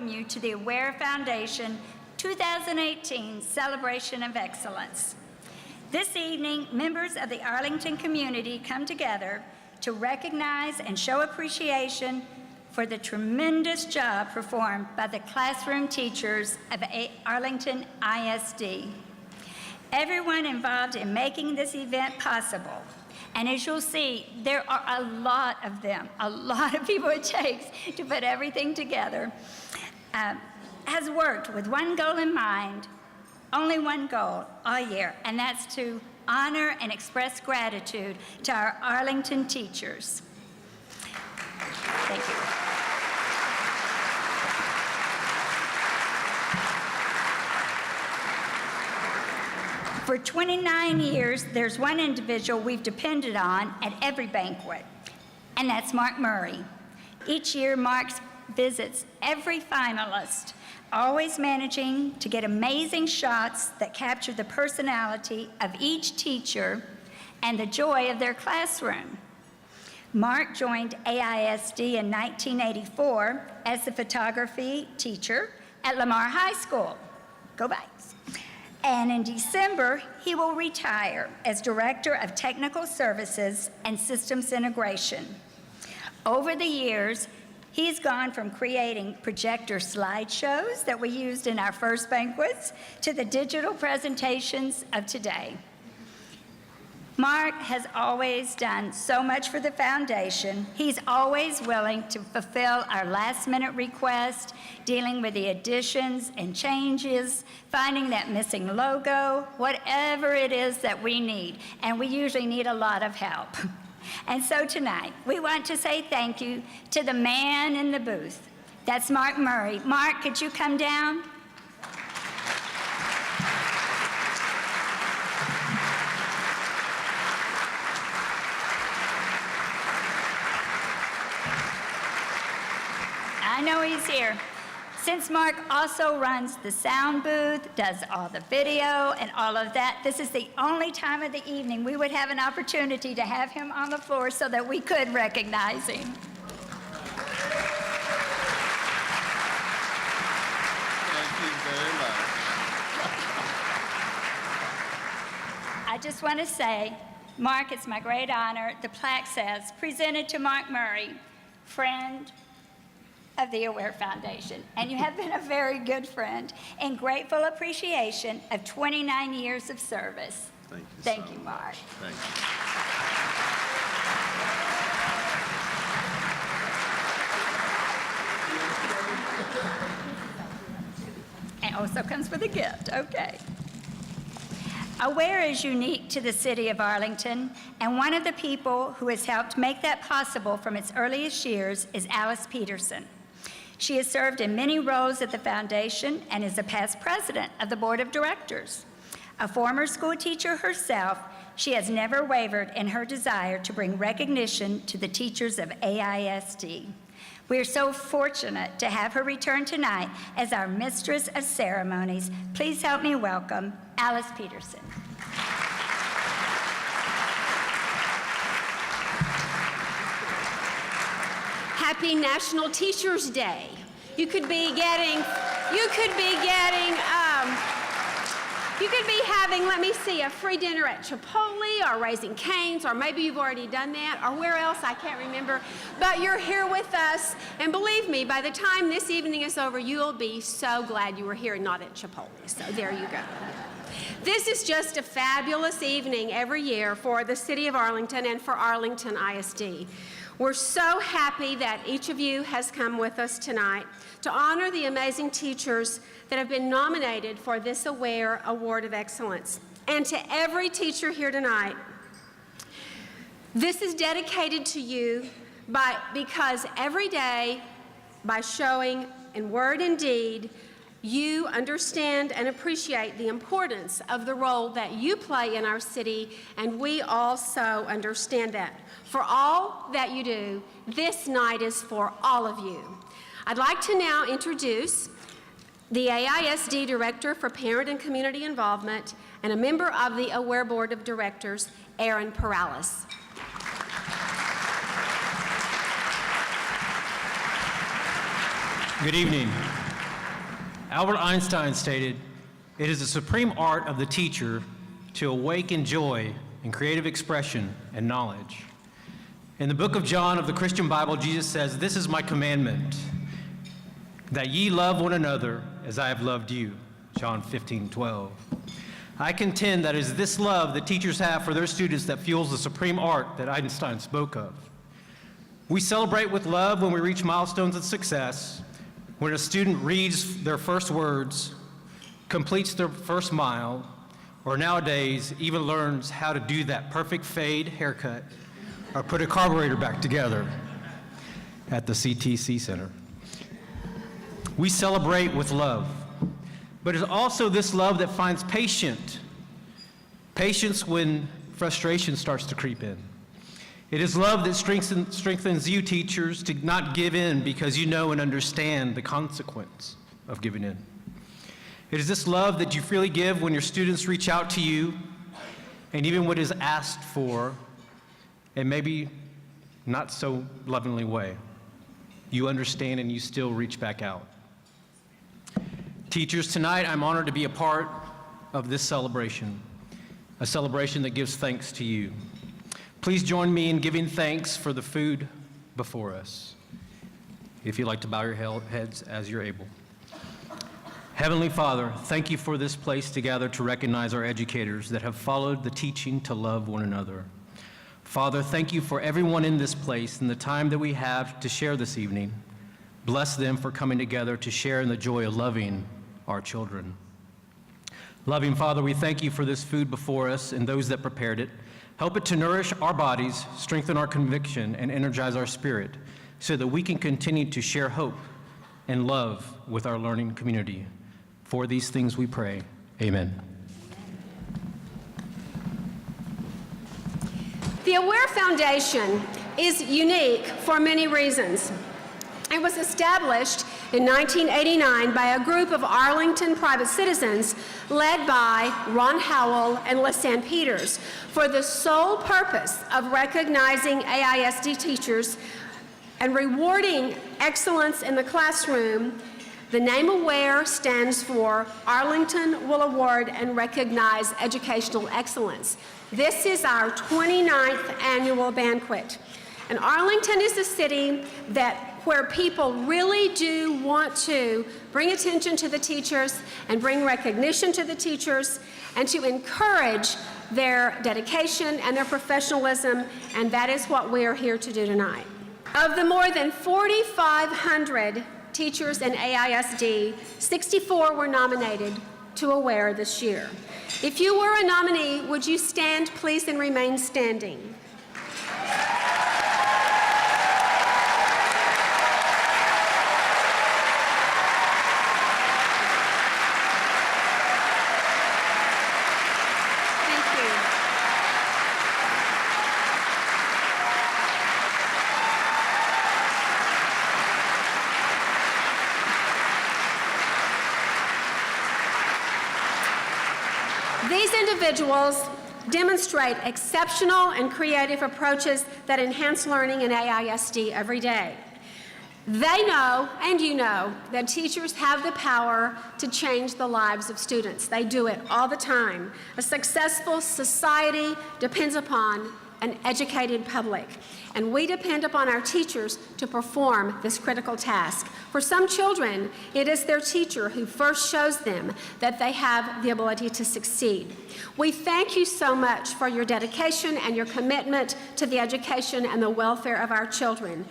you to the Aware Foundation 2018 Celebration of Excellence. This evening, members of the Arlington community come together to recognize and show appreciation for the tremendous job performed by the classroom teachers of Arlington ISD. Everyone involved in making this event possible, and as you'll see, there are a lot of them, a lot of people it takes to put everything together, has worked with one goal in mind, only one goal all year, and that's to honor and express gratitude to our Arlington teachers. Thank you. For 29 years, there's one individual we've depended on at every banquet, and that's Mark Murray. Each year, Mark visits every finalist, always managing to get amazing shots that capture the personality of each teacher and the joy of their classroom. Mark joined AISD in 1984 as the photography teacher at Lamar High School. Go Vikes. And in December, he will retire as Director of Technical Services and Systems Integration. Over the years, he's gone from creating projector slideshows that we used in our first banquets to the digital presentations of today. Mark has always done so much for the foundation. He's always willing to fulfill our last-minute request, dealing with the additions and changes, finding that missing logo, whatever it is that we need. And we usually need a lot of help. And so tonight, we want to say thank you to the man in the booth. That's Mark Murray. Mark, could you come down? I know he's here. Since Mark also runs the sound booth, does all the video and all of that, this is the only time of the evening we would have an opportunity to have him on the floor so that we could recognize him. Thank you very much. I just want to say, Mark, it's my great honor. The plaque says, presented to Mark Murray, friend of the Aware Foundation. And you have been a very good friend in grateful appreciation of 29 years of service. Thank you, Mark. Thank you. And also comes with a gift, okay. Aware is unique to the City of Arlington, and one of the people who has helped make that possible from its earliest years is Alice Petersen. She has served in many roles at the foundation and is a past president of the board of directors. A former school teacher herself, she has never wavered in her desire to bring recognition to the teachers of AISD. We are so fortunate to have her return tonight as our Mistress of Ceremonies. Please help me welcome Alice Petersen. Happy National Teachers Day. You could be having, let me see, a free dinner at Chipotle or Raising Cane's, or maybe you've already done that, or where else, I can't remember. But you're here with us, and believe me, by the time this evening is over, you'll be so glad you were here and not at Chipotle. So there you go. This is just a fabulous evening every year for the City of Arlington and for Arlington ISD. We're so happy that each of you has come with us tonight to honor the amazing teachers that have been nominated for this Aware Award of Excellence. And to every teacher here tonight, this is dedicated to you because every day, by showing in word and deed, you understand and appreciate the importance of the role that you play in our city, and we also understand that. For all that you do, this night is for all of you. I'd like to now introduce the AISD Director for Parent and Community Involvement and a member of the Aware Board of Directors, Aaron Perales. Good evening. Albert Einstein stated, "It is the supreme art of the teacher to awaken joy in creative expression and knowledge." In the book of John of the Christian Bible, Jesus says, "This is my commandment, that ye love one another as I have loved you." John 15:12. I contend that it is this love that teachers have for their students that fuels the supreme art that Einstein spoke of. We celebrate with love when we reach milestones of success, when a student reads their first words, completes their first mile, or nowadays even learns how to do that perfect fade haircut or put a carburetor back together at the CTC Center. We celebrate with love, but it's also this love that finds patience when frustration starts to creep in. It is love that strengthens you, teachers, to not give in because you know and understand the consequence of giving in. It is this love that you freely give when your students reach out to you, and even what is asked for, and maybe not so lovingly way, you understand and you still reach back out. Teachers, tonight I'm honored to be a part of this celebration, a celebration that gives thanks to you. Please join me in giving thanks for the food before us. If you'd like to bow your heads as you're able. Heavenly Father, thank you for this place to gather to recognize our educators that have followed the teaching to love one another. Father, thank you for everyone in this place and the time that we have to share this evening. Bless them for coming together to share in the joy of loving our children. Loving Father, we thank you for this food before us and those that prepared it. Help it to nourish our bodies, strengthen our conviction, and energize our spirit so that we can continue to share hope and love with our learning community. For these things we pray. Amen. The Aware Foundation is unique for many reasons. It was established in 1989 by a group of Arlington private citizens led by Ron Howell and Lisanne Peters for the sole purpose of recognizing AISD teachers and rewarding excellence in the classroom. The name AWARE stands for Arlington Will Award and Recognize Educational Excellence. This is our 29th annual banquet. And Arlington is a city where people really do want to bring attention to the teachers and bring recognition to the teachers and to encourage their dedication and their professionalism, and that is what we are here to do tonight. Of the more than 4,500 teachers in AISD, 64 were nominated to AWARE this year. If you were a nominee, would you stand, please, and remain standing? These individuals demonstrate exceptional and creative approaches that enhance learning in AISD every day. They know, and you know, that teachers have the power to change the lives of students. They do it all the time. A successful society depends upon an educated public, and we depend upon our teachers to perform this critical task. For some children, it is their teacher who first shows them that they have the ability to succeed. We thank you so much for your dedication and your commitment to the education and the welfare of our children.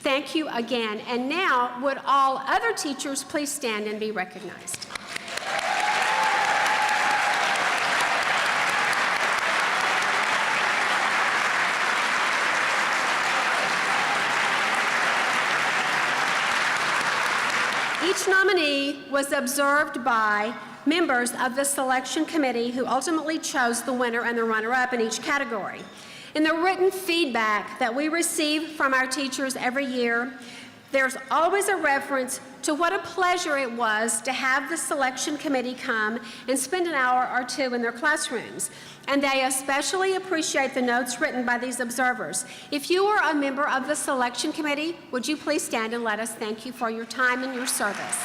Thank you again. And now, would all other teachers please stand and be recognized? Each nominee was observed by members of the selection committee who ultimately chose the winner and the runner-up in each category. In the written feedback that we receive from our teachers every year, there's always a reference to what a pleasure it was to have the selection committee come and spend an hour or two in their classrooms. And they especially appreciate the notes written by these observers. If you are a member of the selection committee, would you please stand and let us thank you for your time and your service.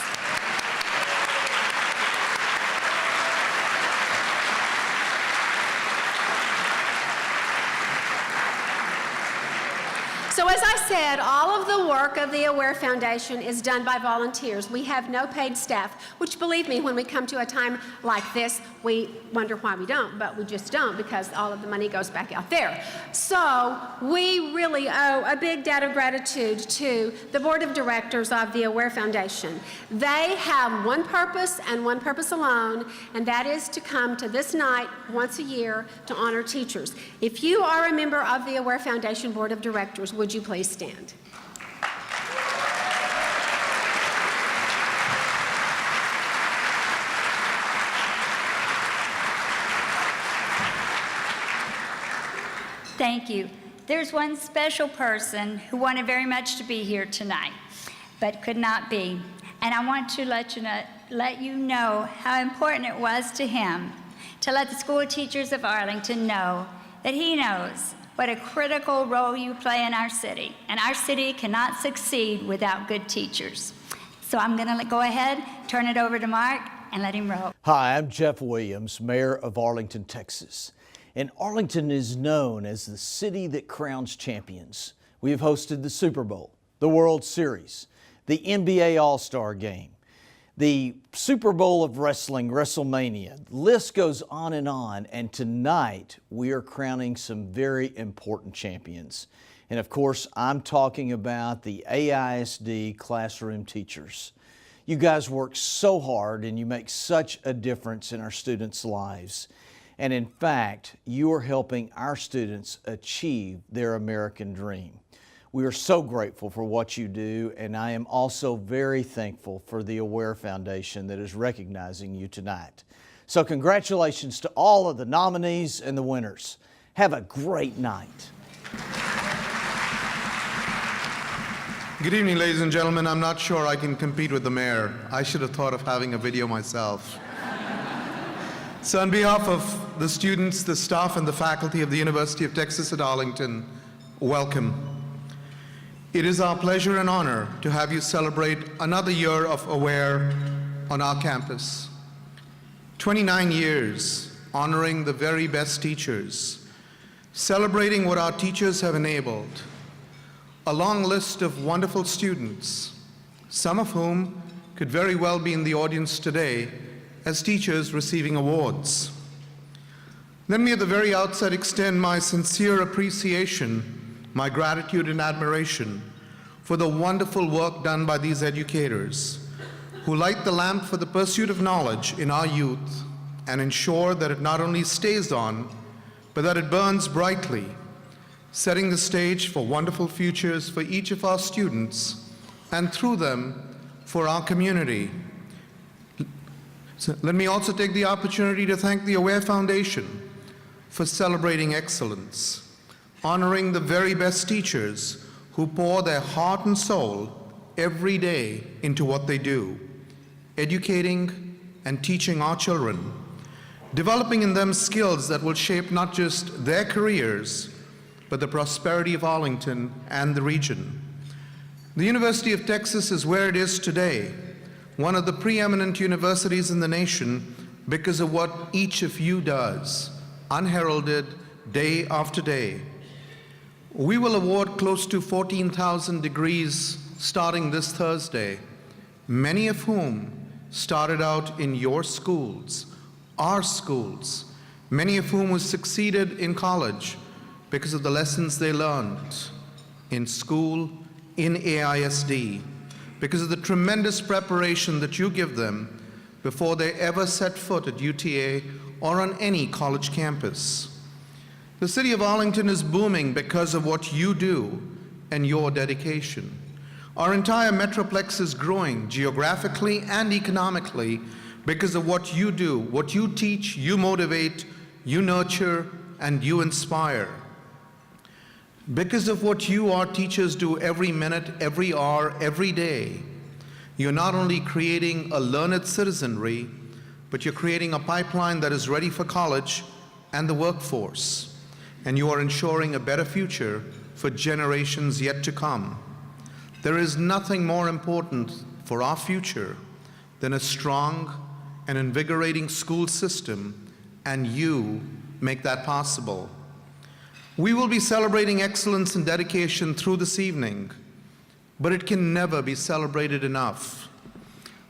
So as I said, all of the work of the Aware Foundation is done by volunteers. We have no paid staff, which, believe me, when we come to a time like this, we wonder why we don't, but we just don't, because all of the money goes back out there. So we really owe a big debt of gratitude to the board of directors of the Aware Foundation. They have one purpose and one purpose alone, and that is to come to this night once a year to honor teachers. If you are a member of the Aware Foundation board of directors, would you please stand? Thank you. There's one special person who wanted very much to be here tonight, but could not be. And I want to let you know how important it was to him to let the school teachers of Arlington know that he knows what a critical role you play in our city, and our city cannot succeed without good teachers. So I'm going to go ahead, turn it over to Mark, and let him roll. Hi, I'm Jeff Williams, Mayor of Arlington, Texas. And Arlington is known as the city that crowns champions. We have hosted the Super Bowl, the World Series, the NBA All-Star Game, the Super Bowl of Wrestling, WrestleMania. The list goes on, and tonight we are crowning some very important champions. And of course, I'm talking about the AISD classroom teachers. You guys work so hard and you make such a difference in our students' lives. And in fact, you are helping our students achieve their American dream. We are so grateful for what you do, and I am also very thankful for the Aware Foundation that is recognizing you tonight. So congratulations to all of the nominees and the winners. Have a great night. Good evening, ladies and gentlemen. I'm not sure I can compete with the mayor. I should have thought of having a video myself. So on behalf of the students, the staff, and the faculty of the University of Texas at Arlington, welcome. It is our pleasure and honor to have you celebrate another year of Aware on our campus. 29 years honoring the very best teachers, celebrating what our teachers have enabled, a long list of wonderful students, some of whom could very well be in the audience today as teachers receiving awards. Let me at the very outset extend my sincere appreciation, my gratitude and admiration for the wonderful work done by these educators who light the lamp for the pursuit of knowledge in our youth and ensure that it not only stays on, but that it burns brightly, setting the stage for wonderful futures for each of our students and through them for our community. So let me also take the opportunity to thank the Aware Foundation for celebrating excellence, honoring the very best teachers who pour their heart and soul every day into what they do, educating and teaching our children, developing in them skills that will shape not just their careers, but the prosperity of Arlington and the region. The University of Texas is where it is today, one of the preeminent universities in the nation because of what each of you does, unheralded, day after day. We will award close to 14,000 degrees starting this Thursday, many of whom started out in your schools, our schools, many of whom succeeded in college because of the lessons they learned in school, in AISD, because of the tremendous preparation that you give them before they ever set foot at UTA or on any college campus. The city of Arlington is booming because of what you do and your dedication. Our entire metroplex is growing geographically and economically because of what you do, what you teach, you motivate, you nurture, and you inspire. Because of what you, our teachers, do every minute, every hour, every day, you're not only creating a learned citizenry, but you're creating a pipeline that is ready for college and the workforce. And you are ensuring a better future for generations yet to come. There is nothing more important for our future than a strong and invigorating school system, and you make that possible. We will be celebrating excellence and dedication through this evening, but it can never be celebrated enough.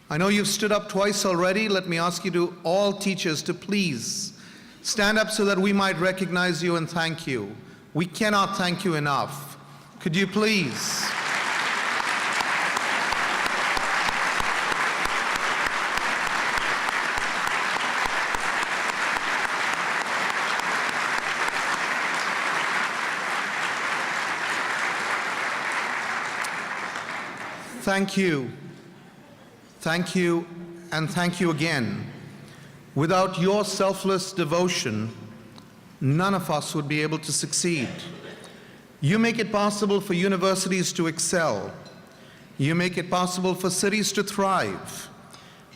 I know you've stood up twice already. Let me ask you to all teachers to please stand up so that we might recognize you and thank you. We cannot thank you enough. Could you please? Thank you, and thank you again. Without your selfless devotion, none of us would be able to succeed. You make it possible for universities to excel. You make it possible for cities to thrive.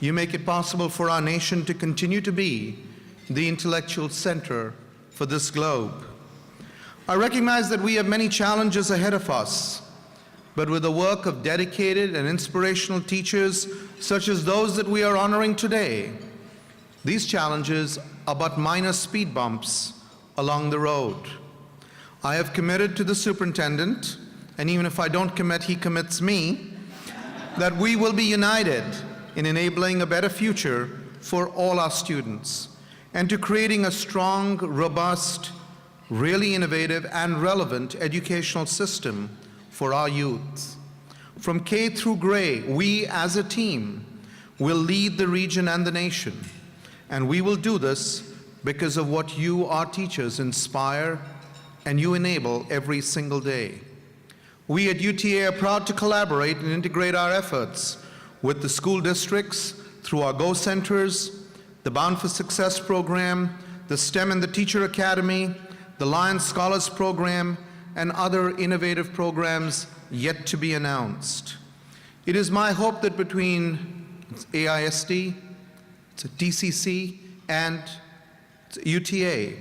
You make it possible for our nation to continue to be the intellectual center for this globe. I recognize that we have many challenges ahead of us, but with the work of dedicated and inspirational teachers such as those that we are honoring today, these challenges are but minor speed bumps along the road. I have committed to the superintendent, and even if I don't commit, he commits me, that we will be united in enabling a better future for all our students and to creating a strong, robust, really innovative and relevant educational system for our youth. From K through Gray, we as a team will lead the region and the nation, and we will do this because of what you, our teachers, inspire and you enable every single day. We at UTA are proud to collaborate and integrate our efforts with the school districts through our Go Centers, the Bound for Success program, the STEM and the Teacher Academy, the Lions Scholars program, and other innovative programs yet to be announced. It is my hope that between AISD, DCC, and UTA,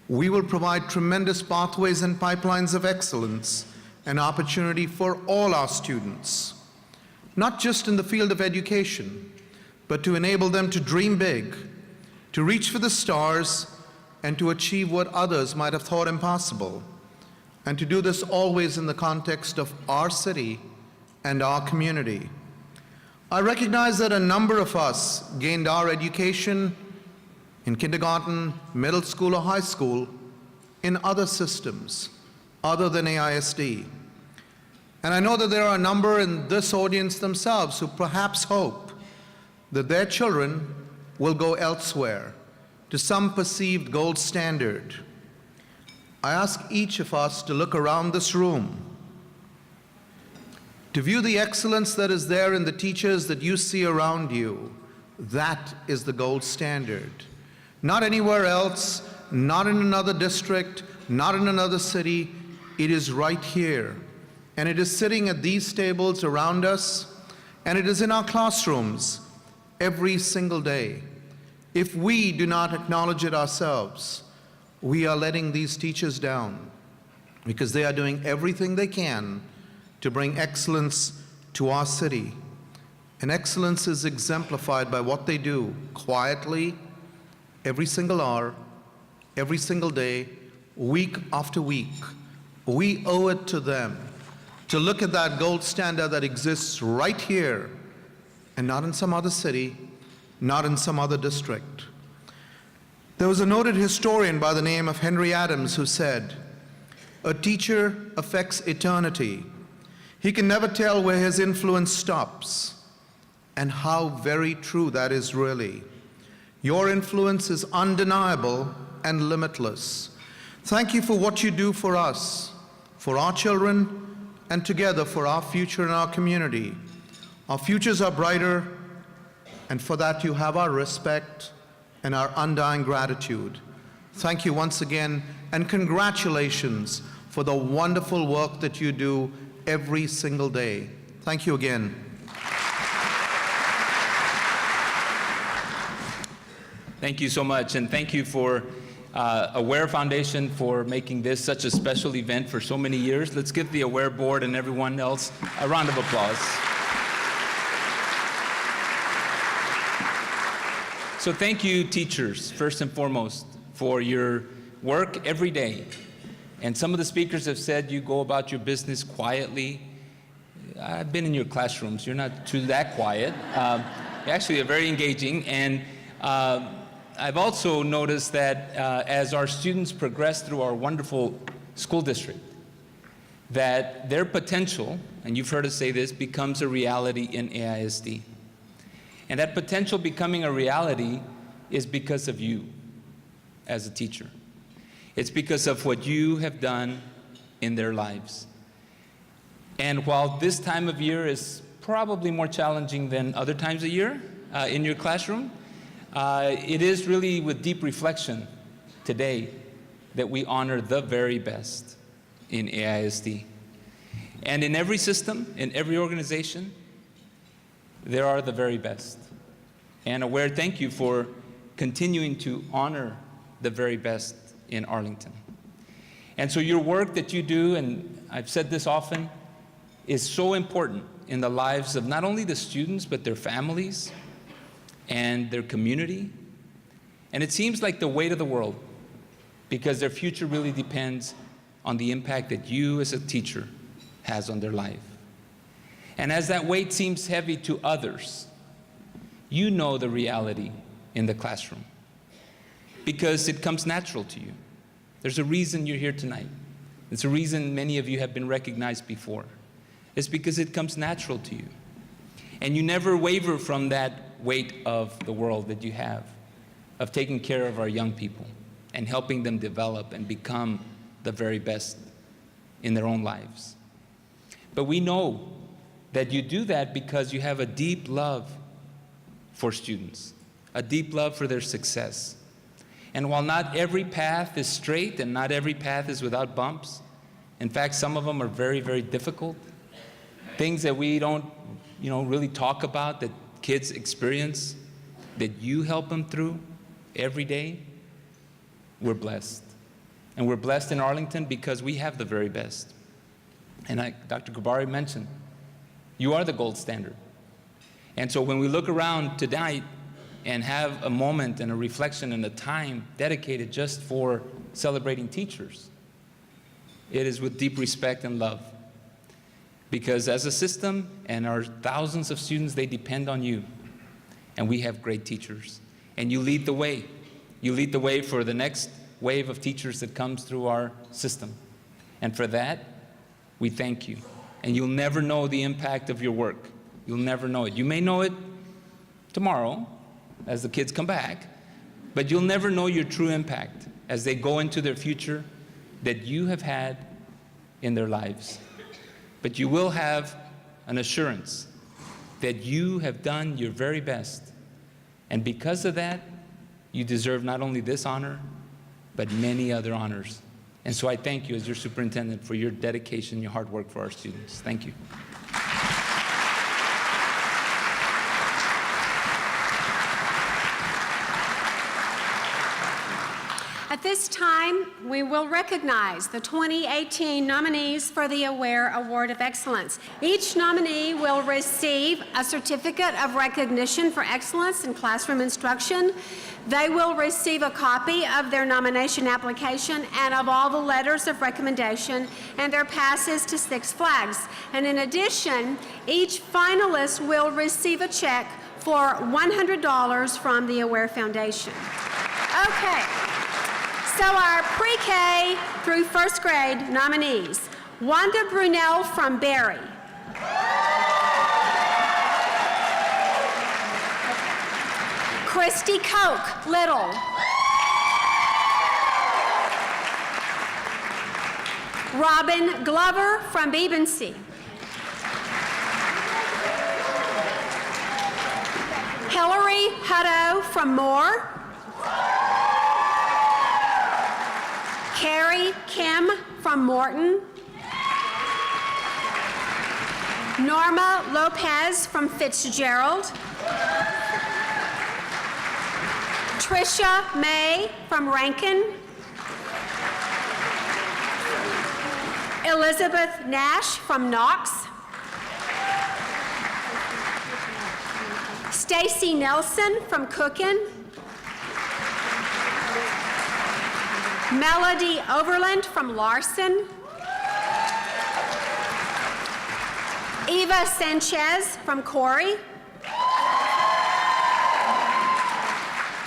we will provide tremendous pathways and pipelines of excellence and opportunity for all our students, not just in the field of education, but to enable them to dream big, to reach for the stars, and to achieve what others might have thought impossible, and to do this always in the context of our city and our community. I recognize that a number of us gained our education in kindergarten, middle school, or high school in other systems other than AISD. And I know that there are a number in this audience themselves who perhaps hope that their children will go elsewhere to some perceived gold standard. I ask each of us to look around this room, to view the excellence that is there in the teachers that you see around you. That is the gold standard. Not anywhere else, not in another district, not in another city. It is right here. And it is sitting at these tables around us, and it is in our classrooms every single day. If we do not acknowledge it ourselves, we are letting these teachers down, because they are doing everything they can to bring excellence to our city. And excellence is exemplified by what they do quietly, every single hour, every single day, week after week. We owe it to them to look at that gold standard that exists right here, and not in some other city, not in some other district. There was a noted historian by the name of Henry Adams who said, "A teacher affects eternity. He can never tell where his influence stops." And how very true that is really. Your influence is undeniable and limitless. Thank you for what you do for us, for our children, and together for our future and our community. Our futures are brighter, and for that you have our respect and our undying gratitude. Thank you once again, and congratulations for the wonderful work that you do every single day. Thank you again. Thank you so much, and thank you for Aware Foundation for making this such a special event for so many years. Let's give the Aware Board and everyone else a round of applause. So thank you, teachers, first and foremost, for your work every day And some of the speakers have said you go about your business quietly. I've been in your classrooms. You're not too that quiet. Actually, they're very engaging. And I've also noticed that as our students progress through our wonderful school district, that their potential, and you've heard us say this, becomes a reality in AISD. And that potential becoming a reality is because of you as a teacher. It's because of what you have done in their lives. And while this time of year is probably more challenging than other times of year in your classroom, it is really with deep reflection today that we honor the very best in AISD. And in every system, in every organization, there are the very best. And Aware, thank you for continuing to honor the very best in Arlington. And so your work that you do, and I've said this often, is so important in the lives of not only the students, but their families and their community. And it seems like the weight of the world, because their future really depends on the impact that you as a teacher has on their life. And as that weight seems heavy to others, you know the reality in the classroom because it comes natural to you. There's a reason you're here tonight. It's a reason many of you have been recognized before. It's because it comes natural to you. And you never waver from that weight of the world that you have, of taking care of our young people and helping them develop and become the very best in their own lives. But we know that you do that because you have a deep love for students, a deep love for their success. And while not every path is straight and not every path is without bumps, in fact, some of them are very, very difficult, things that we don't, really talk about, that kids experience, that you help them through every day, we're blessed. And we're blessed in Arlington because we have the very best. And like Dr. Gabari mentioned, you are the gold standard. And so when we look around tonight and have a moment and a reflection and a time dedicated just for celebrating teachers, it is with deep respect and love. Because as a system and our thousands of students, they depend on you. And we have great teachers. And you lead the way. You lead the way for the next wave of teachers that comes through our system. And for that, we thank you. And you'll never know the impact of your work. You'll never know it. You may know it tomorrow as the kids come back, but you'll never know your true impact as they go into their future that you have had in their lives. But you will have an assurance that you have done your very best. And because of that, you deserve not only this honor, but many other honors. And so I thank you as your superintendent for your dedication, your hard work for our students. Thank you. At this time, we will recognize the 2018 nominees for the Aware Award of Excellence. Each nominee will receive a certificate of recognition for excellence in classroom instruction. They will receive a copy of their nomination application and of all the letters of recommendation and their passes to Six Flags. And in addition, each finalist will receive a check for $100 from the Aware Foundation. Okay. So our pre-K through first grade nominees: Wanda Brunel from Barry. Christy Koch, Little. Robin Glover from Bebency. Hillary Hutto from Moore. Carrie Kim from Morton. Norma Lopez from Fitzgerald. Trisha May from Rankin. Elizabeth Nash from Knox. Stacy Nelson from Cookin. Melody Overland from Larson. Eva Sanchez from Corey.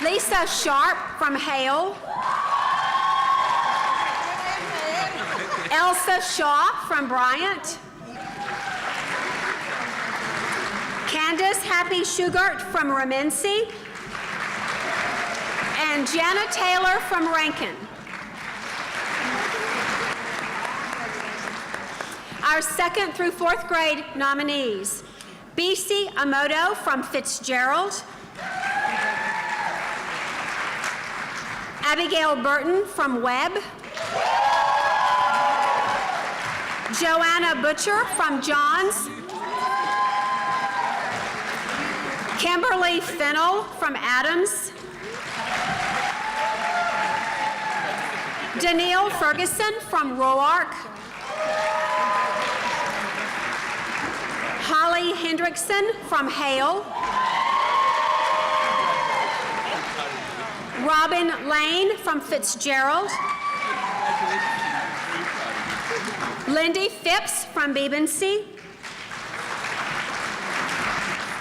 Lisa Sharp from Hale. Elsa Shaw from Bryant. Candace Happy Shugart from Ramency. And Jana Taylor from Rankin. Our 2nd through 4th grade nominees: BC Amoto from Fitzgerald. Abigail Burton from Webb. Joanna Butcher from Johns. Kimberly Fennell from Adams. Danielle Ferguson from Roark. Holly Hendrickson from Hale. Robin Lane from Fitzgerald. Lindy Phipps from Bebency.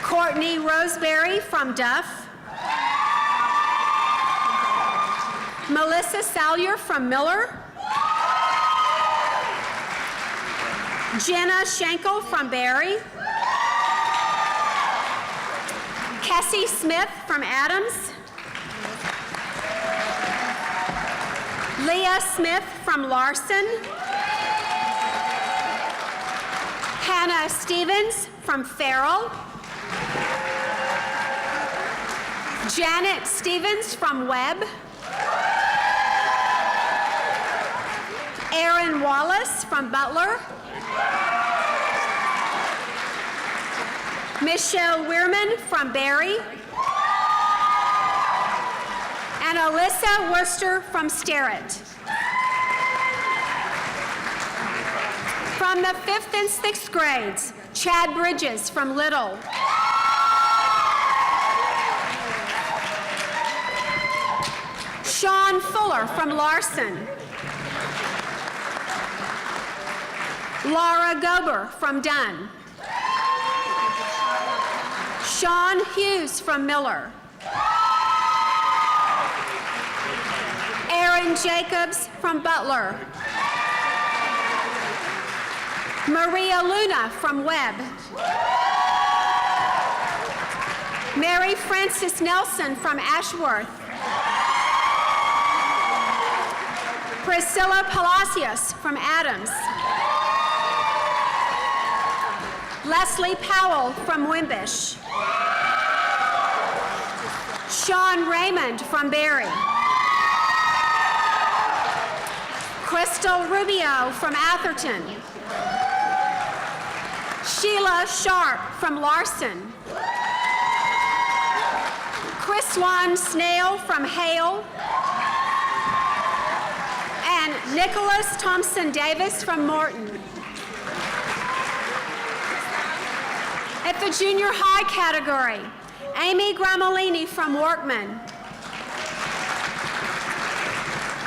Courtney Roseberry from Duff. Melissa Salyer from Miller. Jenna Schenkel from Barry. Cassie Smith from Adams. Leah Smith from Larson. Hannah Stevens from Farrell. Janet Stevens from Webb. Aaron Wallace from Butler. Michelle Weirman from Barry. And Alyssa Worcester from Sterrett. From the 5th and 6th grades, Chad Bridges from Little. Sean Fuller from Larson. Laura Gober from Dunn. Sean Hughes from Miller. Aaron Jacobs from Butler. Maria Luna from Webb. Mary Frances Nelson from Ashworth. Priscilla Palacios from Adams. Leslie Powell from Wimbish. Sean Raymond from Barry. Crystal Rubio from Atherton. Sheila Sharp from Larson. Chriswan Snail from Hale. And Nicholas Thompson Davis from Morton. At the junior high category, Amy Gramolini from Workman.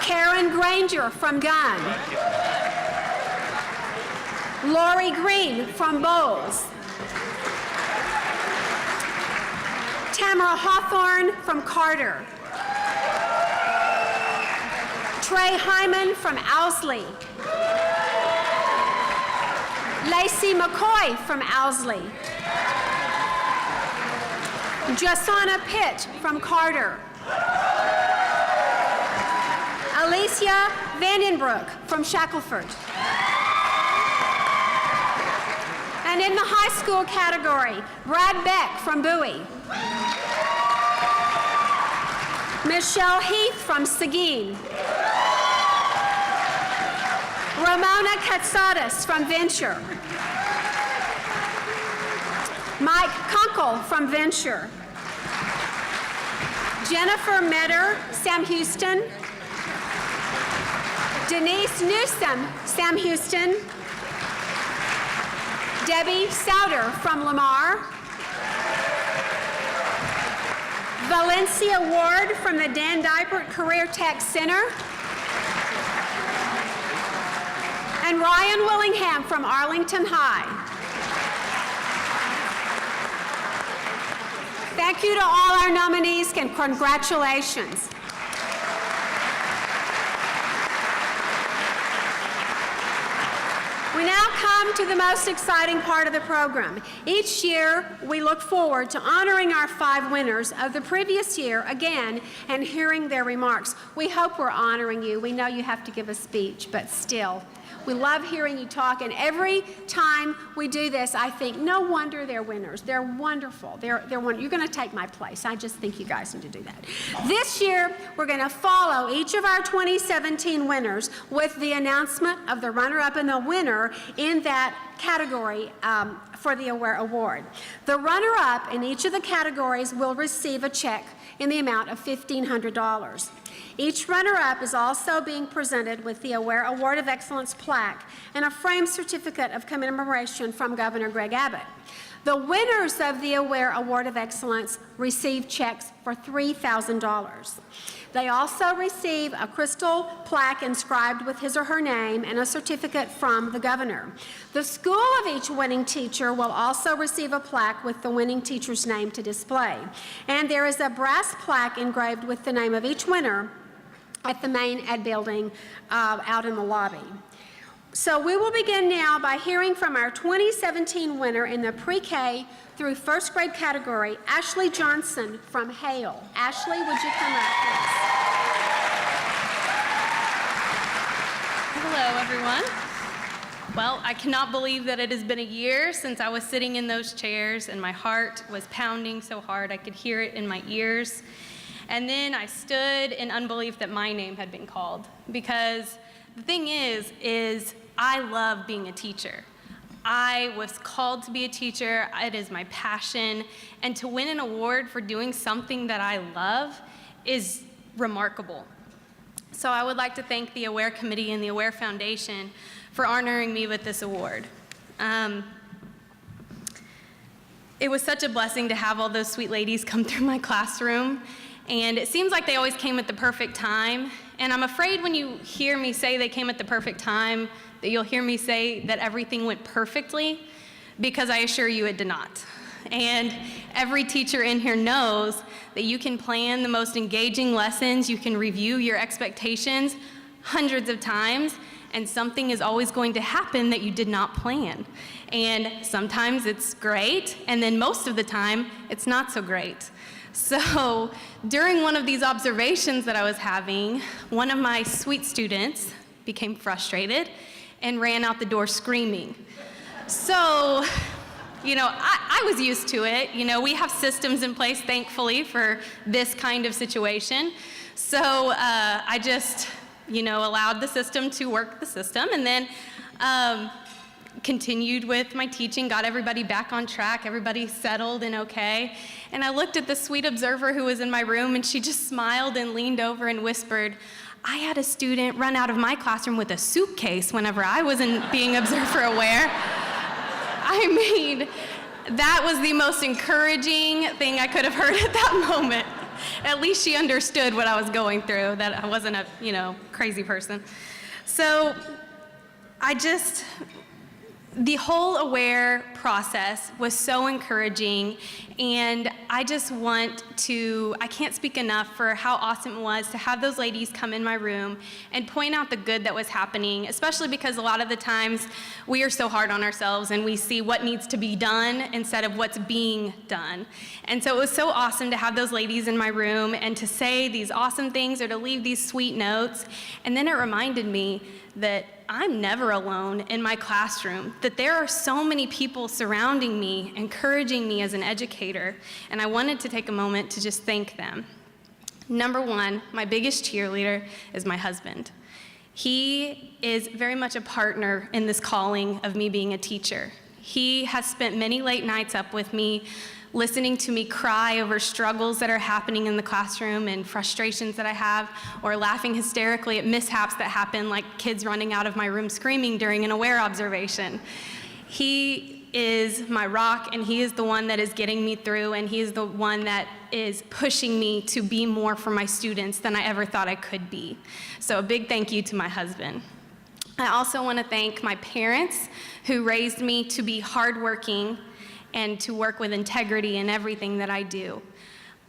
Karen Granger from Gunn. Lori Green from Bowles. Tamara Hawthorne from Carter. Trey Hyman from Owsley. Lacey McCoy from Owsley. Jasana Pitt from Carter. Alicia Vandenbroek from Shackelford. And in the high school category, Brad Beck from Bowie. Michelle Heath from Seguin. Ramona Katsadas from Venture. Mike Kunkel from Venture. Jennifer Metter, Sam Houston. Denise Newsom, Sam Houston. Debbie Souter from Lamar. Valencia Ward from the Dan Dipert Career Tech Center. and Ryan Willingham from Arlington High. Thank you to all our nominees and congratulations. We now come to the most exciting part of the program. Each year, we look forward to honoring our 5 winners of the previous year again and hearing their remarks. We hope we're honoring you. We know you have to give a speech, but still, we love hearing you talk, and every time we do this, I think, no wonder they're winners. They're wonderful. You're going to take my place. I just think you guys need to do that. This year, we're going to follow each of our 2017 winners with the announcement of the runner-up and the winner in that category for the award. The runner-up in each of the categories will receive a check in the amount of $1,500. Each runner-up is also being presented with the Aware Award of Excellence plaque and a framed certificate of commemoration from Governor Greg Abbott. The winners of the Aware Award of Excellence receive checks for $3,000. They also receive a crystal plaque inscribed with his or her name and a certificate from the governor. The school of each winning teacher will also receive a plaque with the winning teacher's name to display. And there is a brass plaque engraved with the name of each winner at the main ed building out in the lobby. So we will begin now by hearing from our 2017 winner in the pre-K through first grade category, Ashley Johnson from Hale. Ashley, would you come up, please? Hello, everyone. Well, I cannot believe that it has been a year since I was sitting in those chairs and my heart was pounding so hard I could hear it in my ears. And then I stood in unbelief that my name had been called, because the thing is I love being a teacher. I was called to be a teacher. It is my passion. And to win an award for doing something that I love is remarkable. So I would like to thank the Aware Committee and the Aware Foundation for honoring me with this award. It was such a blessing to have all those sweet ladies come through my classroom. And it seems like they always came at the perfect time. And I'm afraid when you hear me say they came at the perfect time, that you'll hear me say that everything went perfectly, because I assure you it did not. And every teacher in here knows that you can plan the most engaging lessons, you can review your expectations hundreds of times, and something is always going to happen that you did not plan. And sometimes it's great, and then most of the time, it's not so great. So during one of these observations that I was having, one of my sweet students became frustrated and ran out the door screaming. So, I was used to it. We have systems in place, thankfully, for this kind of situation. So I just, allowed the system to work the system, and then continued with my teaching, got everybody back on track, everybody settled and okay. And I looked at the sweet observer who was in my room, and she just smiled and leaned over and whispered, "I had a student run out of my classroom with a suitcase whenever I wasn't being observer aware." I mean, that was the most encouraging thing I could have heard at that moment. At least she understood what I was going through, that I wasn't a, crazy person. So the whole Aware process was so encouraging, and I can't speak enough for how awesome it was to have those ladies come in my room and point out the good that was happening, especially because a lot of the times we are so hard on ourselves and we see what needs to be done instead of what's being done. And so it was so awesome to have those ladies in my room and to say these awesome things or to leave these sweet notes. And then it reminded me that I'm never alone in my classroom, that there are so many people surrounding me, encouraging me as an educator, and I wanted to take a moment to just thank them. Number one, my biggest cheerleader is my husband. He is very much a partner in this calling of me being a teacher. He has spent many late nights up with me, listening to me cry over struggles that are happening in the classroom and frustrations that I have, or laughing hysterically at mishaps that happen, like kids running out of my room screaming during an Aware observation. He is my rock, and he is the one that is getting me through, and he is the one that is pushing me to be more for my students than I ever thought I could be. So a big thank you to my husband. I also want to thank my parents who raised me to be hardworking and to work with integrity in everything that I do.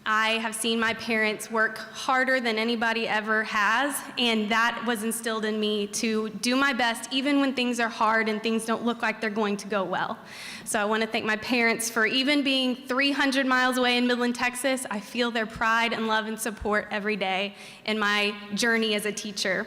I have seen my parents work harder than anybody ever has, and that was instilled in me to do my best even when things are hard and things don't look like they're going to go well. So I want to thank my parents for even being 300 miles away in Medlin, Texas. I feel their pride and love and support every day in my journey as a teacher.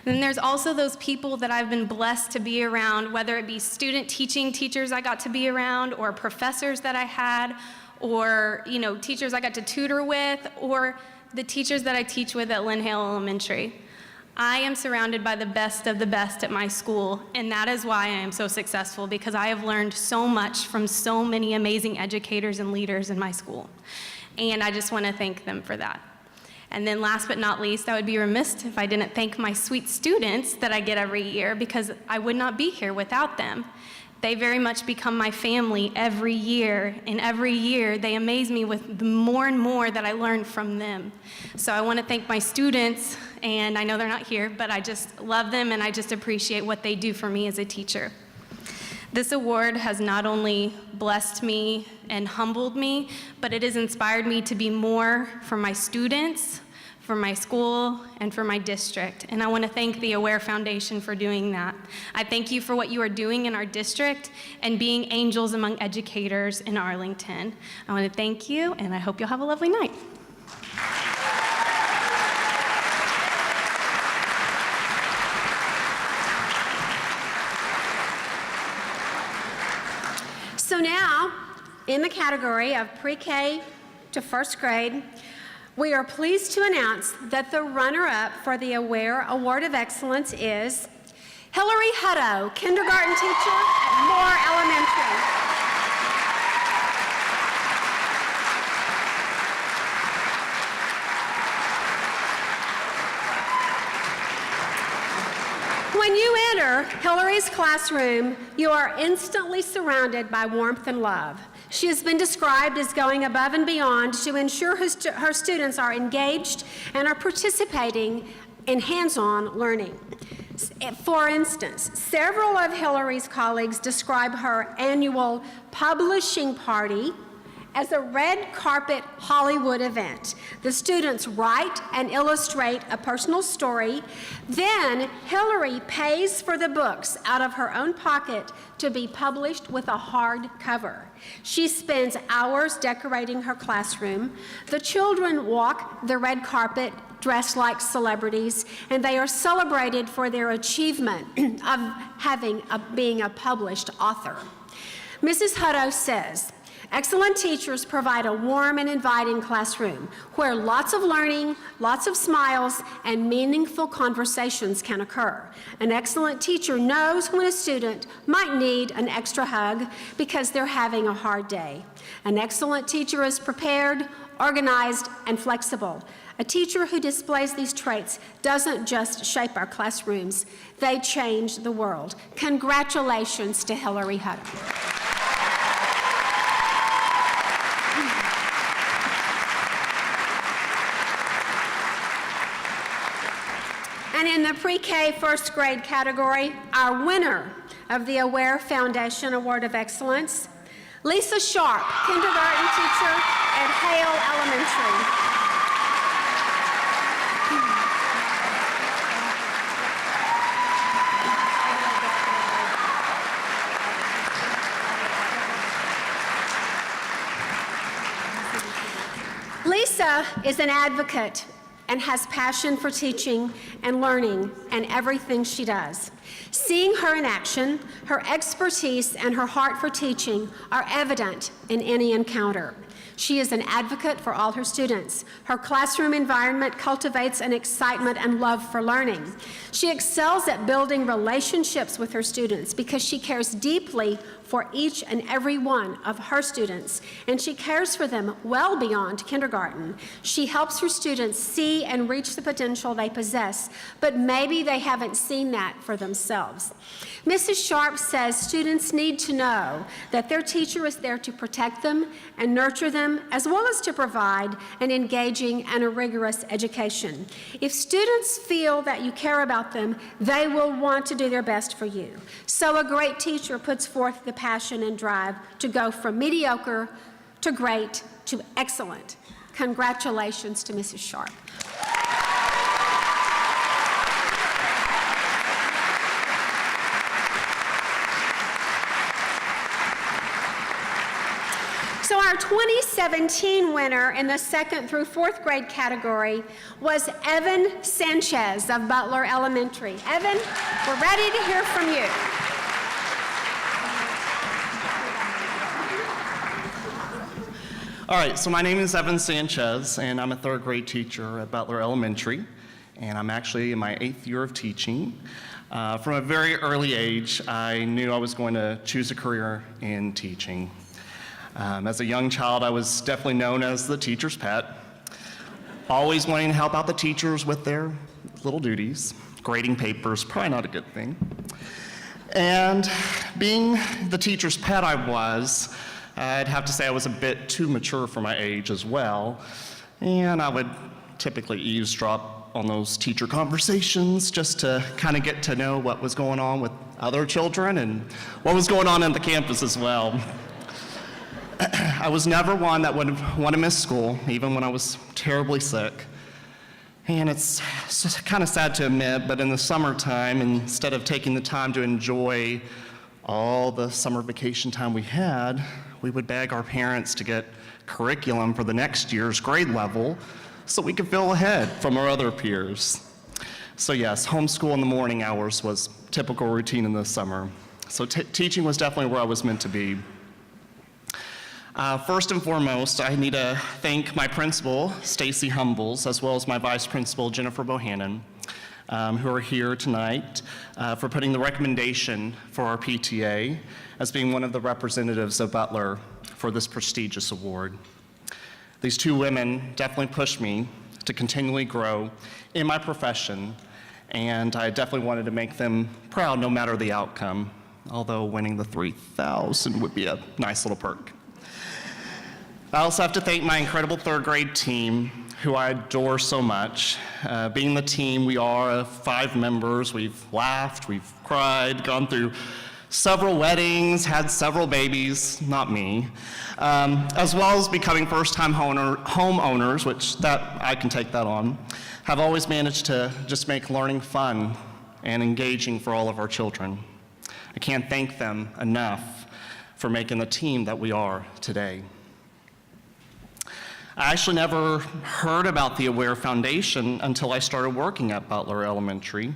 Then there's also those people that I've been blessed to be around, whether it be student teaching teachers I got to be around, or professors that I had, or teachers I got to tutor with, or the teachers that I teach with at Hale Elementary. I am surrounded by the best of the best at my school, and that is why I am so successful, because I have learned so much from so many amazing educators and leaders in my school. And I just want to thank them for that. And then last but not least, I would be remiss if I didn't thank my sweet students that I get every year, because I would not be here without them. They very much become my family every year, and every year they amaze me with the more and more that I learn from them. So I want to thank my students, and I know they're not here, but I just love them and I just appreciate what they do for me as a teacher. This award has not only blessed me and humbled me, but it has inspired me to be more for my students, for my school, and for my district. And I want to thank the Aware Foundation for doing that. I thank you for what you are doing in our district and being angels among educators in Arlington. I want to thank you, and I hope you'll have a lovely night. So now, in the category of pre-K to first grade, we are pleased to announce that the runner-up for the Aware Award of Excellence is Hillary Hutto, kindergarten teacher at Moore Elementary. When you enter Hillary's classroom, you are instantly surrounded by warmth and love. She has been described as going above and beyond to ensure her students are engaged and are participating in hands-on learning. For instance, several of Hillary's colleagues describe her annual publishing party as a red carpet Hollywood event. The students write and illustrate a personal story. Then Hillary pays for the books out of her own pocket to be published with a hard cover. She spends hours decorating her classroom. The children walk the red carpet dressed like celebrities, and they are celebrated for their achievement of being a published author. Mrs. Hutto says, excellent teachers provide a warm and inviting classroom where lots of learning, lots of smiles, and meaningful conversations can occur. An excellent teacher knows when a student might need an extra hug because they're having a hard day. An excellent teacher is prepared, organized, and flexible. A teacher who displays these traits doesn't just shape our classrooms, they change the world. Congratulations to Hillary Hutto. And in the pre-K first grade category, our winner of the Aware Foundation Award of Excellence, Lisa Sharp, kindergarten teacher at Hale Elementary. Lisa is an advocate and has passion for teaching and learning and everything she does. Seeing her in action, her expertise and her heart for teaching are evident in any encounter. She is an advocate for all her students. Her classroom environment cultivates an excitement and love for learning. She excels at building relationships with her students because she cares deeply for each and every one of her students, and she cares for them well beyond kindergarten. She helps her students see and reach the potential they possess, but maybe they haven't seen that for themselves. Mrs. Sharp says students need to know that their teacher is there to protect them and nurture them them, as well as to provide an engaging and a rigorous education. If students feel that you care about them, they will want to do their best for you. So a great teacher puts forth the passion and drive to go from mediocre to great to excellent. Congratulations to Mrs. Sharp. So our 2017 winner in the 2nd through 4th grade category was Evan Sanchez of Butler Elementary. Evan, we're ready to hear from you. All right, so my name is Evan Sanchez, and I'm a 3rd grade teacher at Butler Elementary, and I'm actually in my 8th year of teaching. From a very early age, I knew I was going to choose a career in teaching. As a young child, I was definitely known as the teacher's pet, always wanting to help out the teachers with their little duties. Grading papers, probably not a good thing. And being the teacher's pet I was, I'd have to say I was a bit too mature for my age as well, and I would typically eavesdrop on those teacher conversations just to kind of get to know what was going on with other children and what was going on the campus as well. I was never one that would want to miss school, even when I was terribly sick. And it's kind of sad to admit, but in the summertime, instead of taking the time to enjoy all the summer vacation time we had, we would beg our parents to get curriculum for the next year's grade level so we could feel ahead from our other peers. So yes, homeschool in the morning hours was typical routine in the summer. So teaching was definitely where I was meant to be. First and foremost, I need to thank my principal, Stacy Humbles, as well as my vice principal, Jennifer Bohannon, who are here tonight, for putting the recommendation for our PTA as being one of the representatives of Butler for this prestigious award. These two women definitely pushed me to continually grow in my profession, and I definitely wanted to make them proud no matter the outcome, although winning the $3,000 would be a nice little perk. I also have to thank my incredible 3rd grade team, who I adore so much. Being the team we are of 5 members, we've laughed, we've cried, gone through several weddings, had several babies, not me, as well as becoming first-time homeowners, which I can take that on, have always managed to just make learning fun and engaging for all of our children. I can't thank them enough for making the team that we are today. I actually never heard about the Aware Foundation until I started working at Butler Elementary.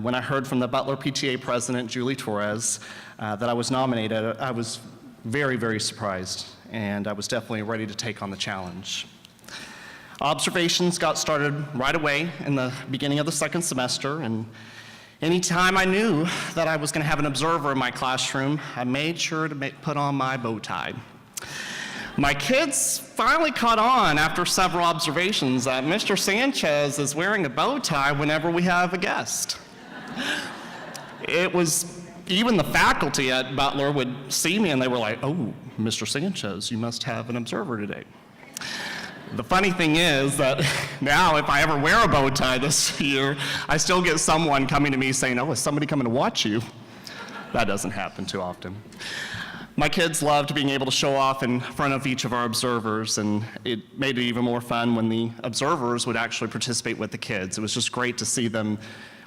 When I heard from the Butler PTA president, Julie Torres, that I was nominated, I was very, very surprised, and I was definitely ready to take on the challenge. Observations got started right away in the beginning of the 2nd semester, and anytime I knew that I was going to have an observer in my classroom, I made sure to put on my bow tie. My kids finally caught on after several observations that Mr. Sanchez is wearing a bow tie whenever we have a guest. It was, even the faculty at Butler would see me and they were like, "Oh, Mr. Sanchez, you must have an observer today." The funny thing is that now if I ever wear a bow tie this year, I still get someone coming to me saying, "Oh, is somebody coming to watch you?" That doesn't happen too often. My kids loved being able to show off in front of each of our observers, and it made it even more fun when the observers would actually participate with the kids. It was just great to see them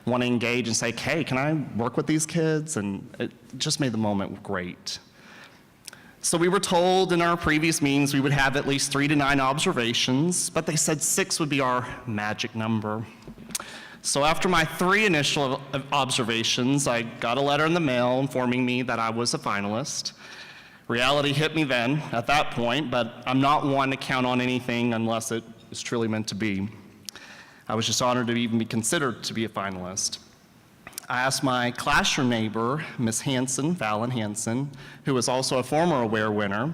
want to engage and say, "Hey, can I work with these kids?" And it just made the moment great. So we were told in our previous meetings we would have at least 3 to 9 observations, but they said 6 would be our magic number. So after my 3 initial observations, I got a letter in the mail informing me that I was a finalist. Reality hit me then, at that point, but I'm not one to count on anything unless it is truly meant to be. I was just honored to even be considered to be a finalist. I asked my classroom neighbor, Miss Hansen, Fallon Hansen, who was also a former Aware winner,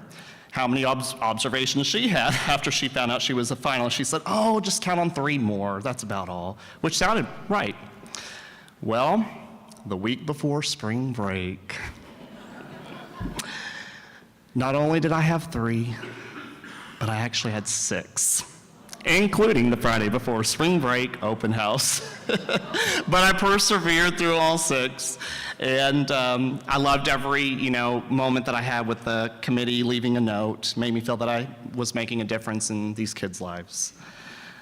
how many observations she had after she found out she was a finalist. She said, "Oh, just count on 3 more, that's about all," which sounded right. Well, the week before spring break, not only did I have 3, but I actually had 6, including the Friday before spring break open house. But I persevered through all 6, and I loved every moment that I had with the committee leaving a note. Made me feel that I was making a difference in these kids' lives.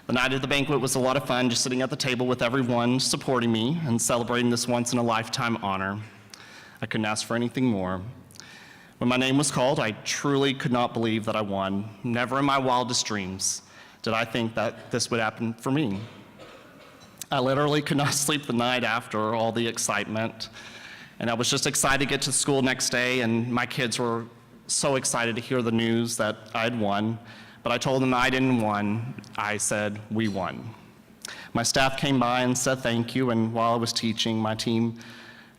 The night of the banquet was a lot of fun, just sitting at the table with everyone supporting me and celebrating this once-in-a-lifetime honor. I couldn't ask for anything more. When my name was called, I truly could not believe that I won. Never in my wildest dreams did I think that this would happen for me. I literally could not sleep the night after all the excitement, and I was just excited to get to school next day, and my kids were so excited to hear the news that I had won. But I told them I didn't win. I said, we won. My staff came by and said thank you, and while I was teaching, my team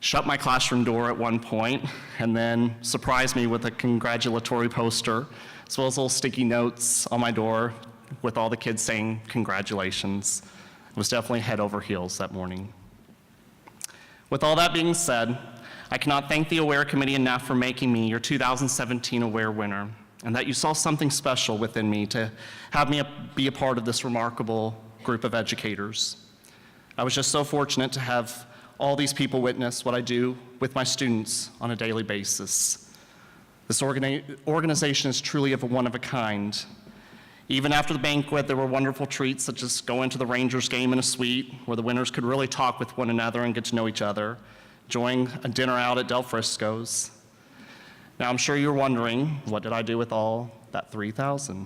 shut my classroom door at one point and then surprised me with a congratulatory poster, as well as little sticky notes on my door with all the kids saying congratulations. It was definitely head over heels that morning. With all that being said, I cannot thank the AWARE Committee enough for making me your 2017 AWARE winner, and that you saw something special within me to have me be a part of this remarkable group of educators. I was just so fortunate to have all these people witness what I do with my students on a daily basis. This organization is truly one of a kind. Even after the banquet, there were wonderful treats such as going to the Rangers game in a suite where the winners could really talk with one another and get to know each other, enjoying a dinner out at Del Frisco's. Now, I'm sure you're wondering, what did I do with all that $3,000?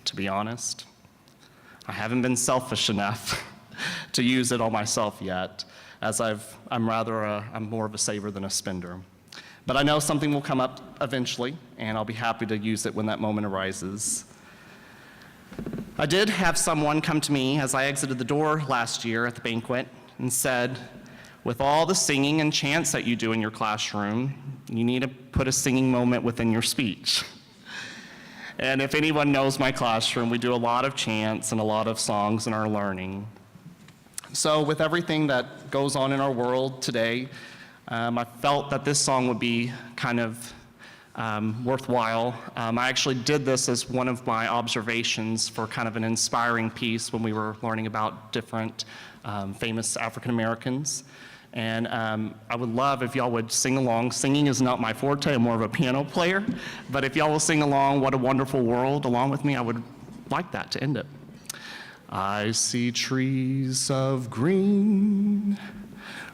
To be honest, I haven't been selfish enough to use it all myself yet, as I'm more of a saver than a spender. But I know something will come up eventually, and I'll be happy to use it when that moment arises. I did have someone come to me as I exited the door last year at the banquet and said, with all the singing and chants that you do in your classroom, you need to put a singing moment within your speech. And if anyone knows my classroom, we do a lot of chants and a lot of songs in our learning. So with everything that goes on in our world today, I felt that this song would be kind of worthwhile. I actually did this as one of my observations for kind of an inspiring piece when we were learning about different famous African Americans. And I would love if y'all would sing along. Singing is not my forte, I'm more of a piano player. But if y'all will sing along What a Wonderful World along with me, I would like that to end it. I see trees of green,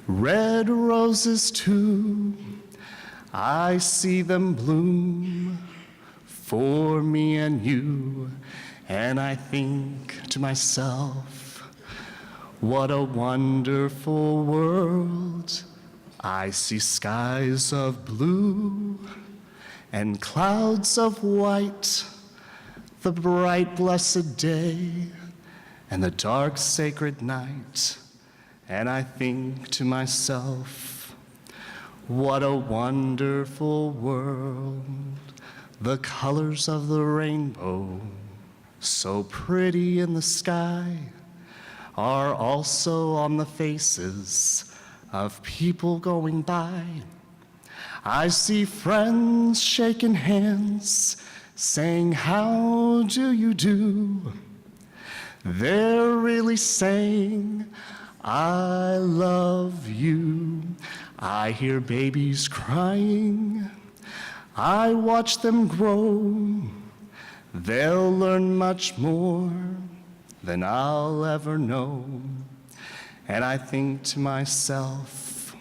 red roses too. I see them bloom for me and you. And I think to myself, what a wonderful world. I see skies of blue and clouds of white, the bright blessed day and the dark sacred night. And I think to myself, what a wonderful world. The colors of the rainbow, so pretty in the sky, are also on the faces of people going by. I see friends shaking hands, saying, how do you do? They're really saying, I love you. I hear babies crying. I watch them grow. They'll learn much more than I'll ever know. And I think to myself,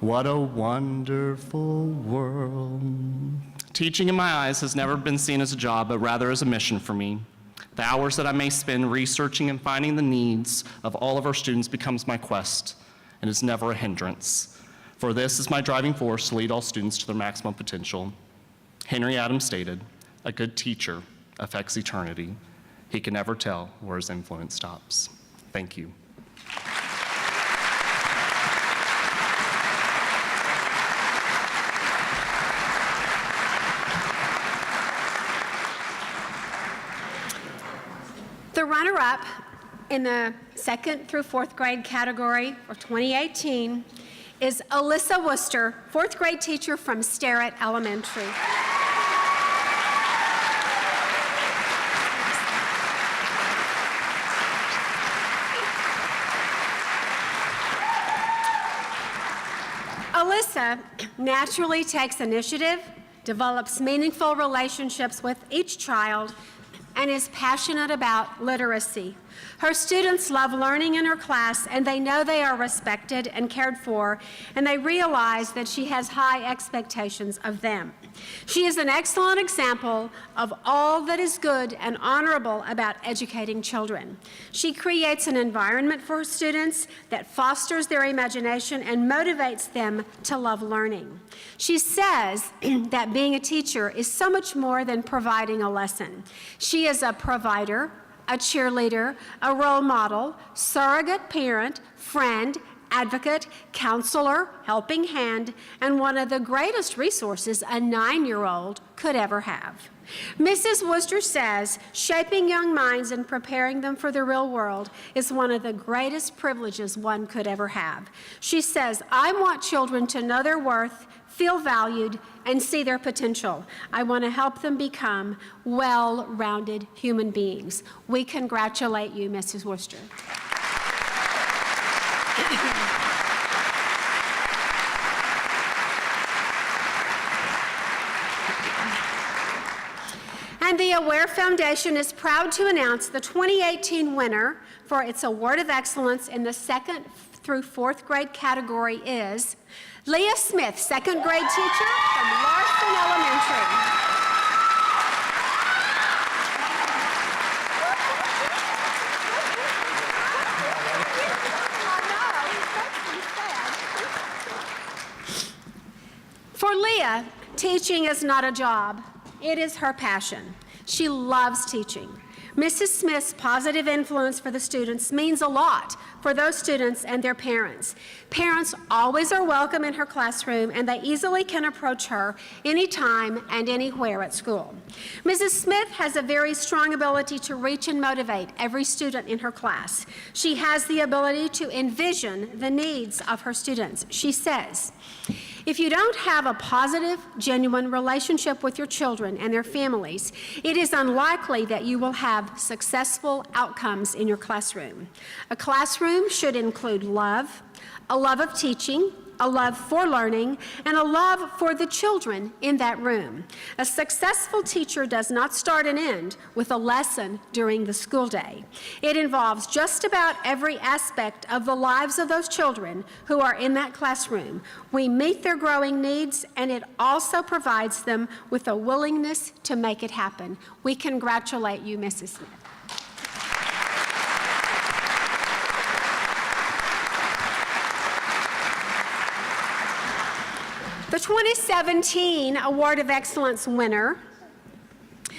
what a wonderful world. Teaching in my eyes has never been seen as a job, but rather as a mission for me. The hours that I may spend researching and finding the needs of all of our students becomes my quest, and is never a hindrance. For this is my driving force to lead all students to their maximum potential. Henry Adams stated, a good teacher affects eternity. He can never tell where his influence stops. Thank you. The runner-up in the 2nd through 4th grade category for 2018 is Alyssa Worcester, 4th grade teacher from Sterrett Elementary. Melissa naturally takes initiative, develops meaningful relationships with each child, and is passionate about literacy. Her students love learning in her class, and they know they are respected and cared for, and they realize that she has high expectations of them. She is an excellent example of all that is good and honorable about educating children. She creates an environment for her students that fosters their imagination and motivates them to love learning. She says that being a teacher is so much more than providing a lesson. She is a provider, a cheerleader, a role model, surrogate parent, friend, advocate, counselor, helping hand, and one of the greatest resources a 9-year-old could ever have. Mrs. Worcester says shaping young minds and preparing them for the real world is one of the greatest privileges one could ever have. She says, I want children to know their worth, feel valued, and see their potential. I want to help them become well-rounded human beings. We congratulate you, Mrs. Worcester. And the Aware Foundation is proud to announce the 2018 winner for its Award of Excellence in the 2nd through 4th grade category is Leah Smith, 2nd grade teacher from Larson Elementary. For Leah, teaching is not a job. It is her passion. She loves teaching. Mrs. Smith's positive influence for the students means a lot for those students and their parents. Parents always are welcome in her classroom, and they easily can approach her anytime and anywhere at school. Mrs. Smith has a very strong ability to reach and motivate every student in her class. She has the ability to envision the needs of her students. She says, if you don't have a positive, genuine relationship with your children and their families, it is unlikely that you will have successful outcomes in your classroom. A classroom should include love, a love of teaching, a love for learning, and a love for the children in that room. A successful teacher does not start and end with a lesson during the school day. It involves just about every aspect of the lives of those children who are in that classroom. We meet their growing needs, and it also provides them with a willingness to make it happen. We congratulate you, Mrs. Smith. The 2017 Award of Excellence winner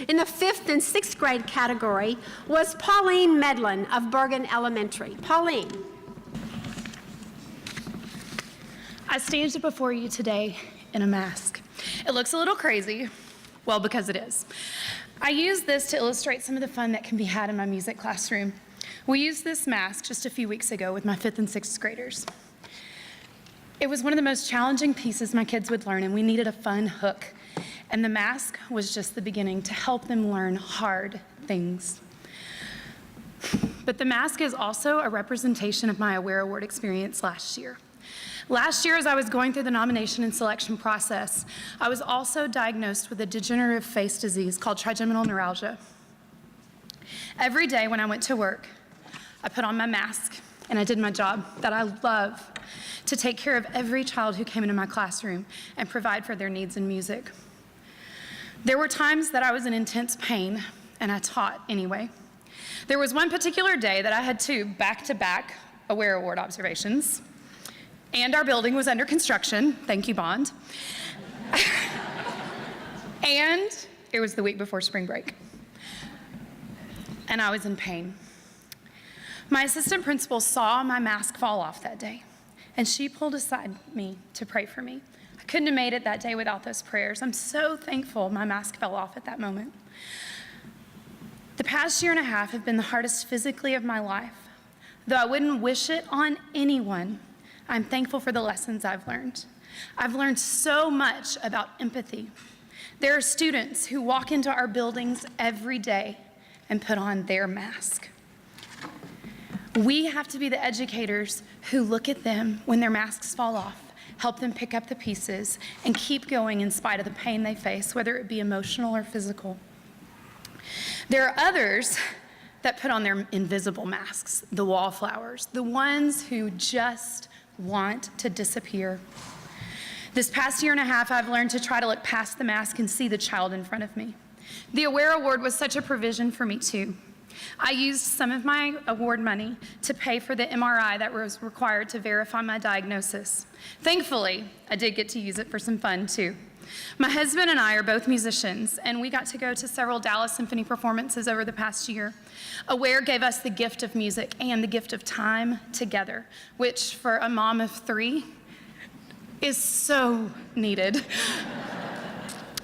in the 5th and 6th grade category was Pauline Medlin of Burgin Elementary. Pauline. I stand before you today in a mask. It looks a little crazy, well, because it is. I use this to illustrate some of the fun that can be had in my music classroom. We used this mask just a few weeks ago with my 5th and 6th graders. It was one of the most challenging pieces my kids would learn, and we needed a fun hook. And the mask was just the beginning to help them learn hard things. But the mask is also a representation of my Aware Award experience last year. Last year, as I was going through the nomination and selection process, I was also diagnosed with a degenerative face disease called trigeminal neuralgia. Every day when I went to work, I put on my mask and I did my job that I love, to take care of every child who came into my classroom and provide for their needs in music. There were times that I was in intense pain, and I taught anyway. There was one particular day that I had 2 back-to-back Aware Award observations, and our building was under construction, thank you, Bond. And it was the week before spring break, and I was in pain. My assistant principal saw my mask fall off that day, and she pulled aside me to pray for me. I couldn't have made it that day without those prayers. I'm so thankful my mask fell off at that moment. The past year and a half have been the hardest physically of my life. Though I wouldn't wish it on anyone, I'm thankful for the lessons I've learned. I've learned so much about empathy. There are students who walk into our buildings every day and put on their mask. We have to be the educators who look at them when their masks fall off help them pick up the pieces, and keep going in spite of the pain they face, whether it be emotional or physical. There are others that put on their invisible masks, the wallflowers, the ones who just want to disappear. This past year and a half, I've learned to try to look past the mask and see the child in front of me. The Aware Award was such a provision for me too. I used some of my award money to pay for the MRI that was required to verify my diagnosis. Thankfully, I did get to use it for some fun too. My husband and I are both musicians, and we got to go to several Dallas Symphony performances over the past year. Aware gave us the gift of music and the gift of time together, which for a mom of 3 is so needed.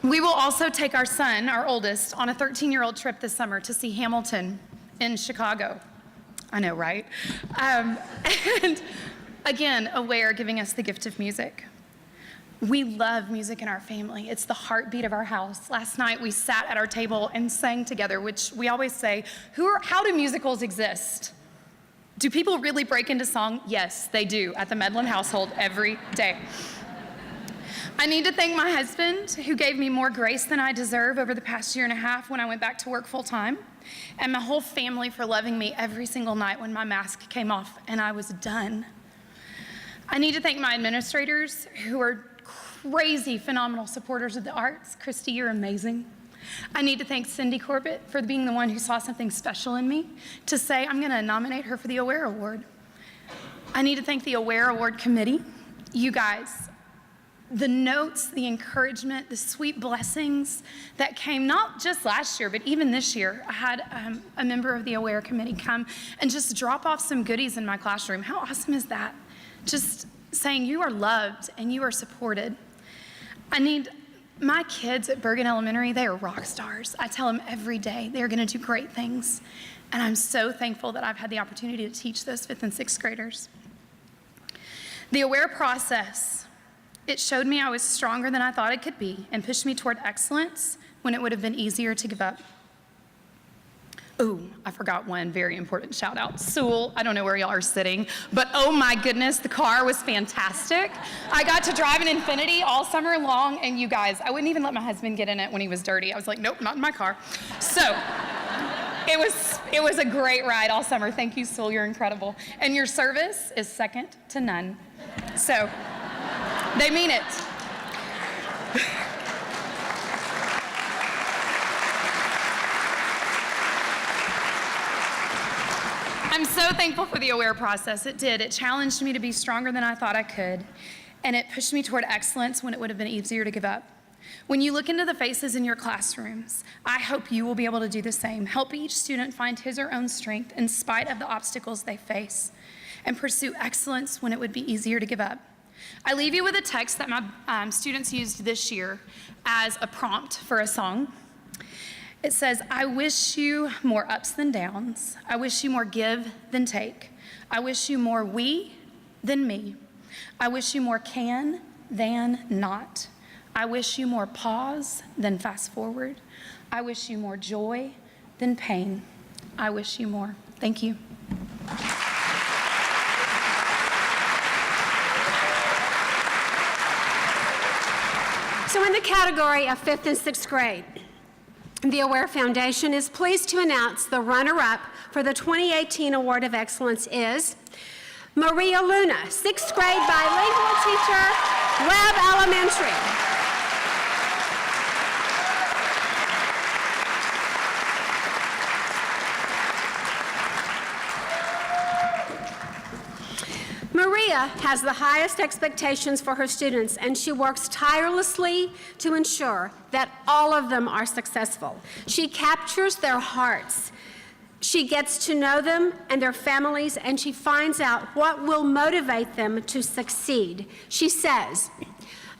We will also take our son, our oldest, on a 13-year-old trip this summer to see Hamilton in Chicago. I know, right? And again, Aware giving us the gift of music. We love music in our family. It's the heartbeat of our house. Last night we sat at our table and sang together, which we always say, how do musicals exist? Do people really break into song? Yes, they do at the Medlin household every day. I need to thank my husband, who gave me more grace than I deserve over the past year and a half when I went back to work full time, and my whole family for loving me every single night when my mask came off and I was done. I need to thank my administrators, who are crazy, phenomenal supporters of the arts. Christy, you're amazing. I need to thank Cindy Corbett for being the one who saw something special in me to say I'm gonna nominate her for the Aware Award. I need to thank the Aware Award Committee. You guys, the notes, the encouragement, the sweet blessings that came not just last year, but even this year. I had a member of the Aware Committee come and just drop off some goodies in my classroom. How awesome is that? Just saying you are loved and you are supported. I need my kids at Burgin Elementary, they are rock stars. I tell them every day they're gonna do great things. And I'm so thankful that I've had the opportunity to teach those 5th and 6th graders. The Aware process, it showed me I was stronger than I thought I could be and pushed me toward excellence when it would have been easier to give up. Ooh, I forgot one very important shout out. Sewell, I don't know where y'all are sitting, but oh my goodness, the car was fantastic. I got to drive an Infiniti all summer long, and you guys, I wouldn't even let my husband get in it when he was dirty. I was like, nope, not in my car. So, it was a great ride all summer. Thank you, Sewell, you're incredible. And your service is second to none. So, they mean it. I'm so thankful for the Aware process. It did. It challenged me to be stronger than I thought I could, and it pushed me toward excellence when it would have been easier to give up. When you look into the faces in your classrooms, I hope you will be able to do the same. Help each student find his or her own strength in spite of the obstacles they face, and pursue excellence when it would be easier to give up. I leave you with a text that my students used this year as a prompt for a song. It says, I wish you more ups than downs. I wish you more give than take. I wish you more we than me. I wish you more can than not. I wish you more pause than fast forward. I wish you more joy than pain. I wish you more. Thank you. So in the category of 5th and 6th grade, the Aware Foundation is pleased to announce the runner-up for the 2018 Award of Excellence is Maria Luna, 6th grade bilingual teacher, Webb Elementary. Maria has the highest expectations for her students, and she works tirelessly to ensure that all of them are successful. She captures their hearts. She gets to know them and their families, and she finds out what will motivate them to succeed. She says,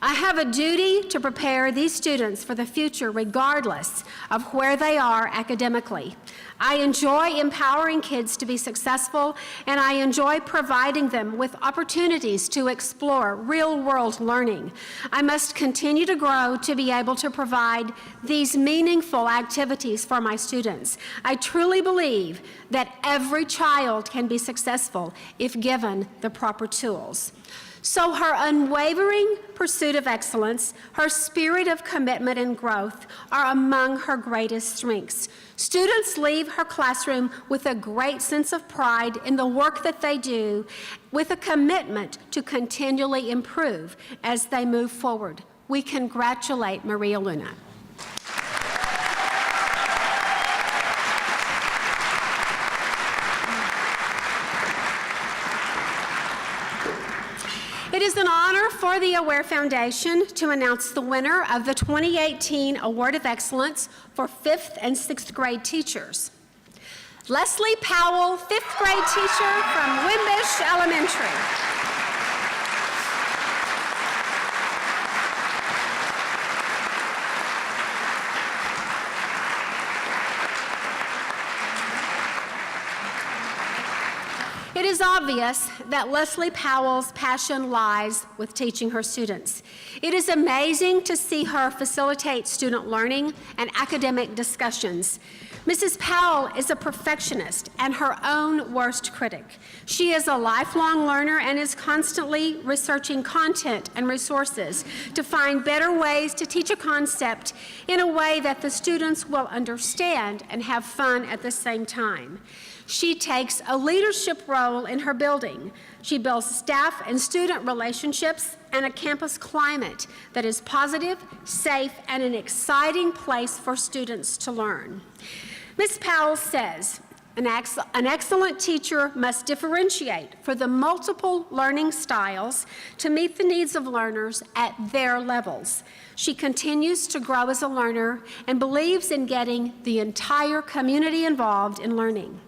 I have a duty to prepare these students for the future regardless of where they are academically. I enjoy empowering kids to be successful, and I enjoy providing them with opportunities to explore real-world learning. I must continue to grow to be able to provide these meaningful activities for my students. I truly believe that every child can be successful if given the proper tools. So her unwavering pursuit of excellence, her spirit of commitment and growth are among her greatest strengths. Students leave her classroom with a great sense of pride in the work that they do, with a commitment to continually improve as they move forward. We congratulate Maria Luna. It is an honor for the Aware Foundation to announce the winner of the 2018 Award of Excellence for 5th and 6th grade teachers. Leslie Powell, 5th grade teacher from Wimbish Elementary. It is obvious that Leslie Powell's passion lies with teaching her students. It is amazing to see her facilitate student learning and academic discussions. Mrs. Powell is a perfectionist and her own worst critic. She is a lifelong learner and is constantly researching content and resources to find better ways to teach a concept in a way that the students will understand and have fun at the same time. She takes a leadership role in her building. She builds staff and student relationships and a campus climate that is positive, safe, and an exciting place for students to learn. Ms. Powell says, an excellent teacher must differentiate for the multiple learning styles to meet the needs of learners at their levels. She continues to grow as a learner and believes in getting the entire community involved in learning.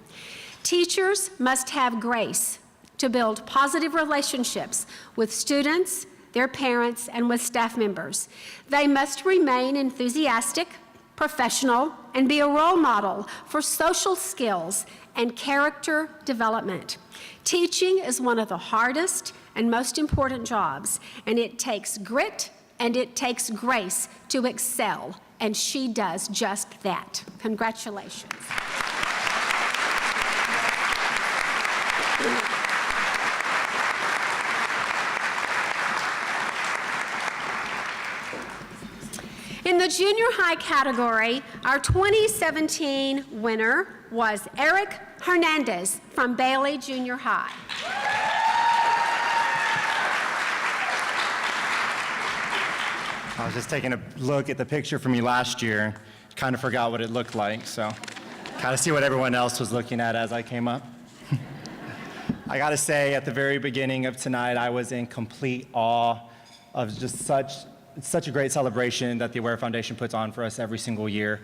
Teachers must have grace to build positive relationships with students, their parents, and with staff members. They must remain enthusiastic, professional, and be a role model for social skills and character development. Teaching is one of the hardest and most important jobs, and it takes grit and it takes grace to excel, and she does just that. Congratulations. In the junior high category, our 2017 winner was Eric Hernandez from Bailey Junior High. I was just taking a look at the picture from me last year, kind of forgot what it looked like, so kind of see what everyone else was looking at as I came up. I gotta say, at the very beginning of tonight, I was in complete awe of just such a great celebration that the Aware Foundation puts on for us every single year.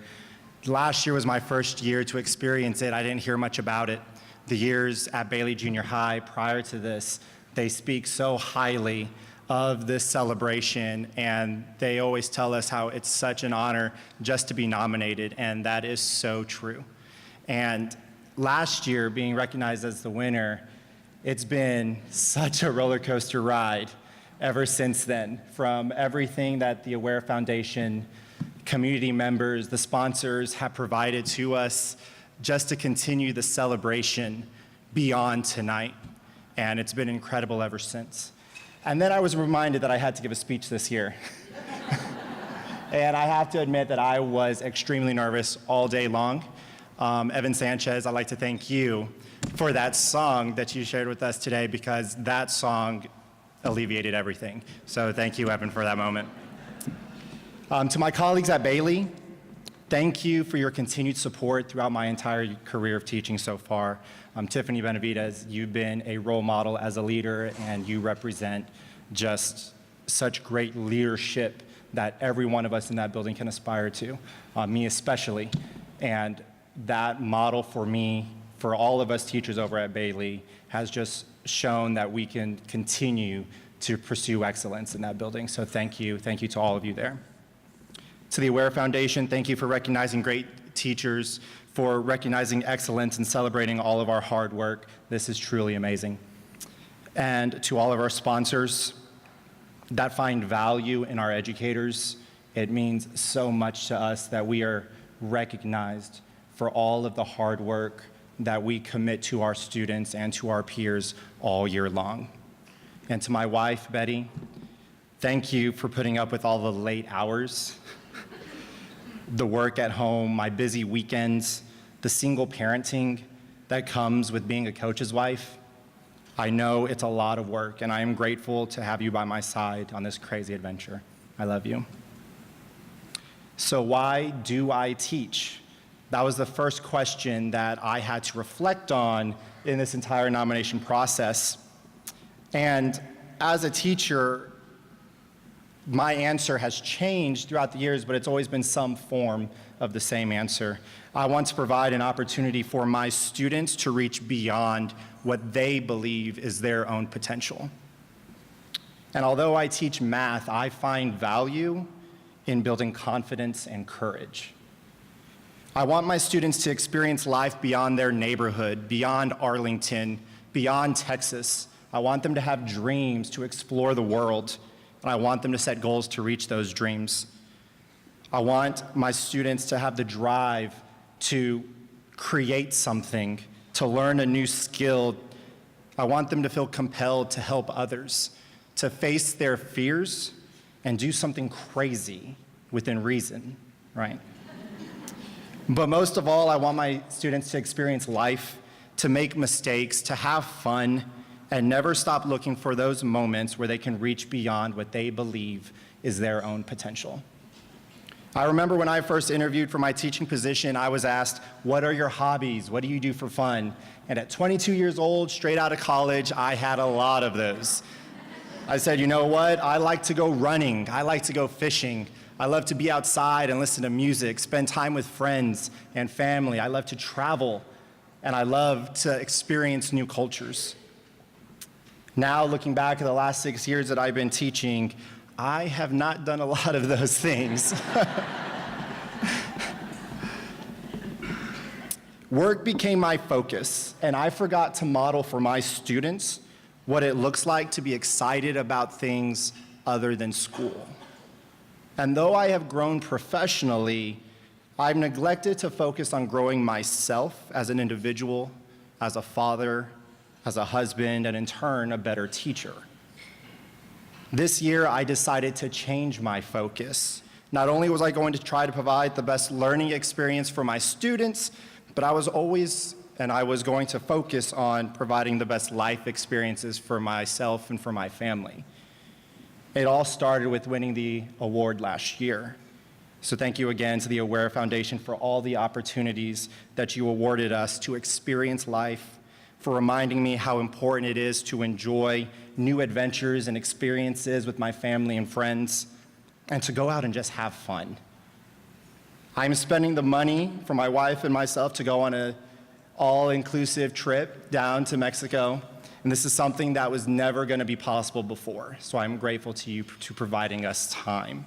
Last year was my first year to experience it. I didn't hear much about it. The years at Bailey Junior High prior to this, they speak so highly of this celebration, and they always tell us how it's such an honor just to be nominated, and that is so true. And last year, being recognized as the winner, it's been such a roller coaster ride ever since then, from everything that the Aware Foundation community members, the sponsors have provided to us just to continue the celebration beyond tonight. And it's been incredible ever since. And then I was reminded that I had to give a speech this year. And I have to admit that I was extremely nervous all day long. Evan Sanchez, I'd like to thank you for that song that you shared with us today, because that song alleviated everything. So thank you, Evan, for that moment. To my colleagues at Bailey, thank you for your continued support throughout my entire career of teaching so far. Tiffany Benavides, you've been a role model as a leader, and you represent just such great leadership that every one of us in that building can aspire to, me especially. And that model for me, for all of us teachers over at Bailey, has just shown that we can continue to pursue excellence in that building. So thank you to all of you there. To the Aware Foundation, thank you for recognizing great teachers, for recognizing excellence and celebrating all of our hard work. This is truly amazing. And to all of our sponsors that find value in our educators, it means so much to us that we are recognized for all of the hard work that we commit to our students and to our peers all year long. And to my wife, Betty, thank you for putting up with all the late hours, the work at home, my busy weekends, the single parenting that comes with being a coach's wife. I know it's a lot of work, and I am grateful to have you by my side on this crazy adventure. I love you. So why do I teach? That was the first question that I had to reflect on in this entire nomination process. And as a teacher, my answer has changed throughout the years, but it's always been some form of the same answer. I want to provide an opportunity for my students to reach beyond what they believe is their own potential. And although I teach math, I find value in building confidence and courage. I want my students to experience life beyond their neighborhood, beyond Arlington, beyond Texas. I want them to have dreams, to explore the world, and I want them to set goals to reach those dreams. I want my students to have the drive to create something, to learn a new skill. I want them to feel compelled to help others, to face their fears and do something crazy within reason, right? But most of all, I want my students to experience life, to make mistakes, to have fun, and never stop looking for those moments where they can reach beyond what they believe is their own potential. I remember when I first interviewed for my teaching position, I was asked, what are your hobbies? What do you do for fun? And at 22 years old, straight out of college, I had a lot of those. I said, you know what? I like to go running. I like to go fishing. I love to be outside and listen to music, spend time with friends and family. I love to travel, and I love to experience new cultures. Now, looking back at the last 6 years that I've been teaching, I have not done a lot of those things. Work became my focus, and I forgot to model for my students what it looks like to be excited about things other than school. And though I have grown professionally, I've neglected to focus on growing myself as an individual, as a father, as a husband, and in turn, a better teacher. This year, I decided to change my focus. Not only was I going to try to provide the best learning experience for my students, but I was going to focus on providing the best life experiences for myself and for my family. It all started with winning the award last year. So thank you again to the Aware Foundation for all the opportunities that you awarded us to experience life, for reminding me how important it is to enjoy new adventures and experiences with my family and friends, and to go out and just have fun. I'm spending the money for my wife and myself to go on an all-inclusive trip down to Mexico, and this is something that was never going to be possible before, so I'm grateful to you for providing us time.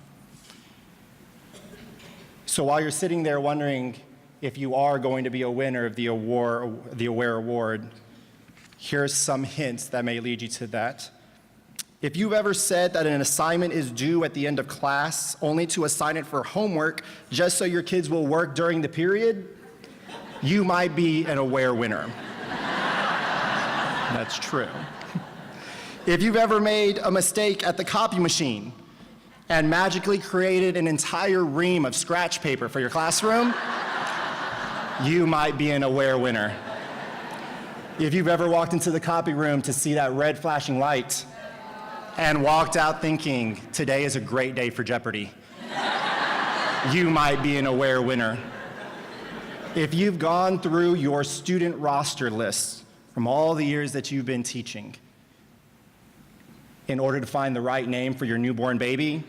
So while you're sitting there wondering if you are going to be a winner of the Aware Award, here's some hints that may lead you to that. If you've ever said that an assignment is due at the end of class only to assign it for homework just so your kids will work during the period, you might be an Aware winner. That's true. If you've ever made a mistake at the copy machine and magically created an entire ream of scratch paper for your classroom, you might be an Aware winner. If you've ever walked into the copy room to see that red flashing light and walked out thinking, today is a great day for Jeopardy, you might be an Aware winner. If you've gone through your student roster list from all the years that you've been teaching in order to find the right name for your newborn baby,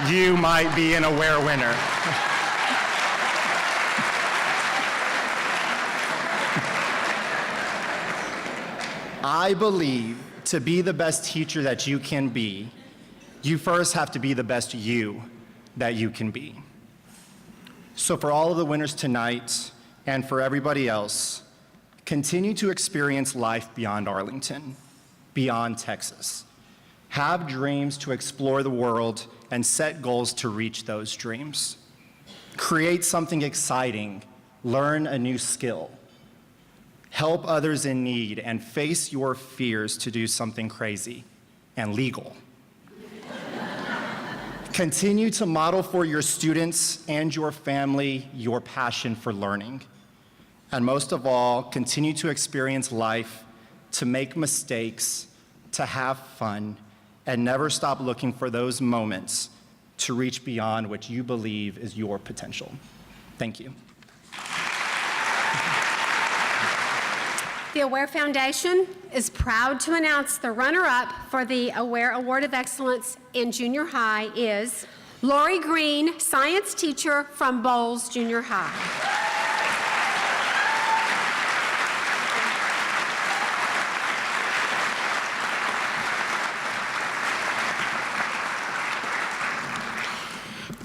you might be an Aware winner. I believe to be the best teacher that you can be, you first have to be the best you that you can be. So for all of the winners tonight and for everybody else, continue to experience life beyond Arlington, beyond Texas. Have dreams to explore the world and set goals to reach those dreams. Create something exciting, learn a new skill. help others in need, and face your fears to do something crazy and legal. Continue to model for your students and your family your passion for learning. And most of all, continue to experience life, to make mistakes, to have fun, and never stop looking for those moments to reach beyond what you believe is your potential. Thank you. The Aware Foundation is proud to announce the runner-up for the Aware Award of Excellence in Junior High is Lori Green, science teacher from Bowles Junior High.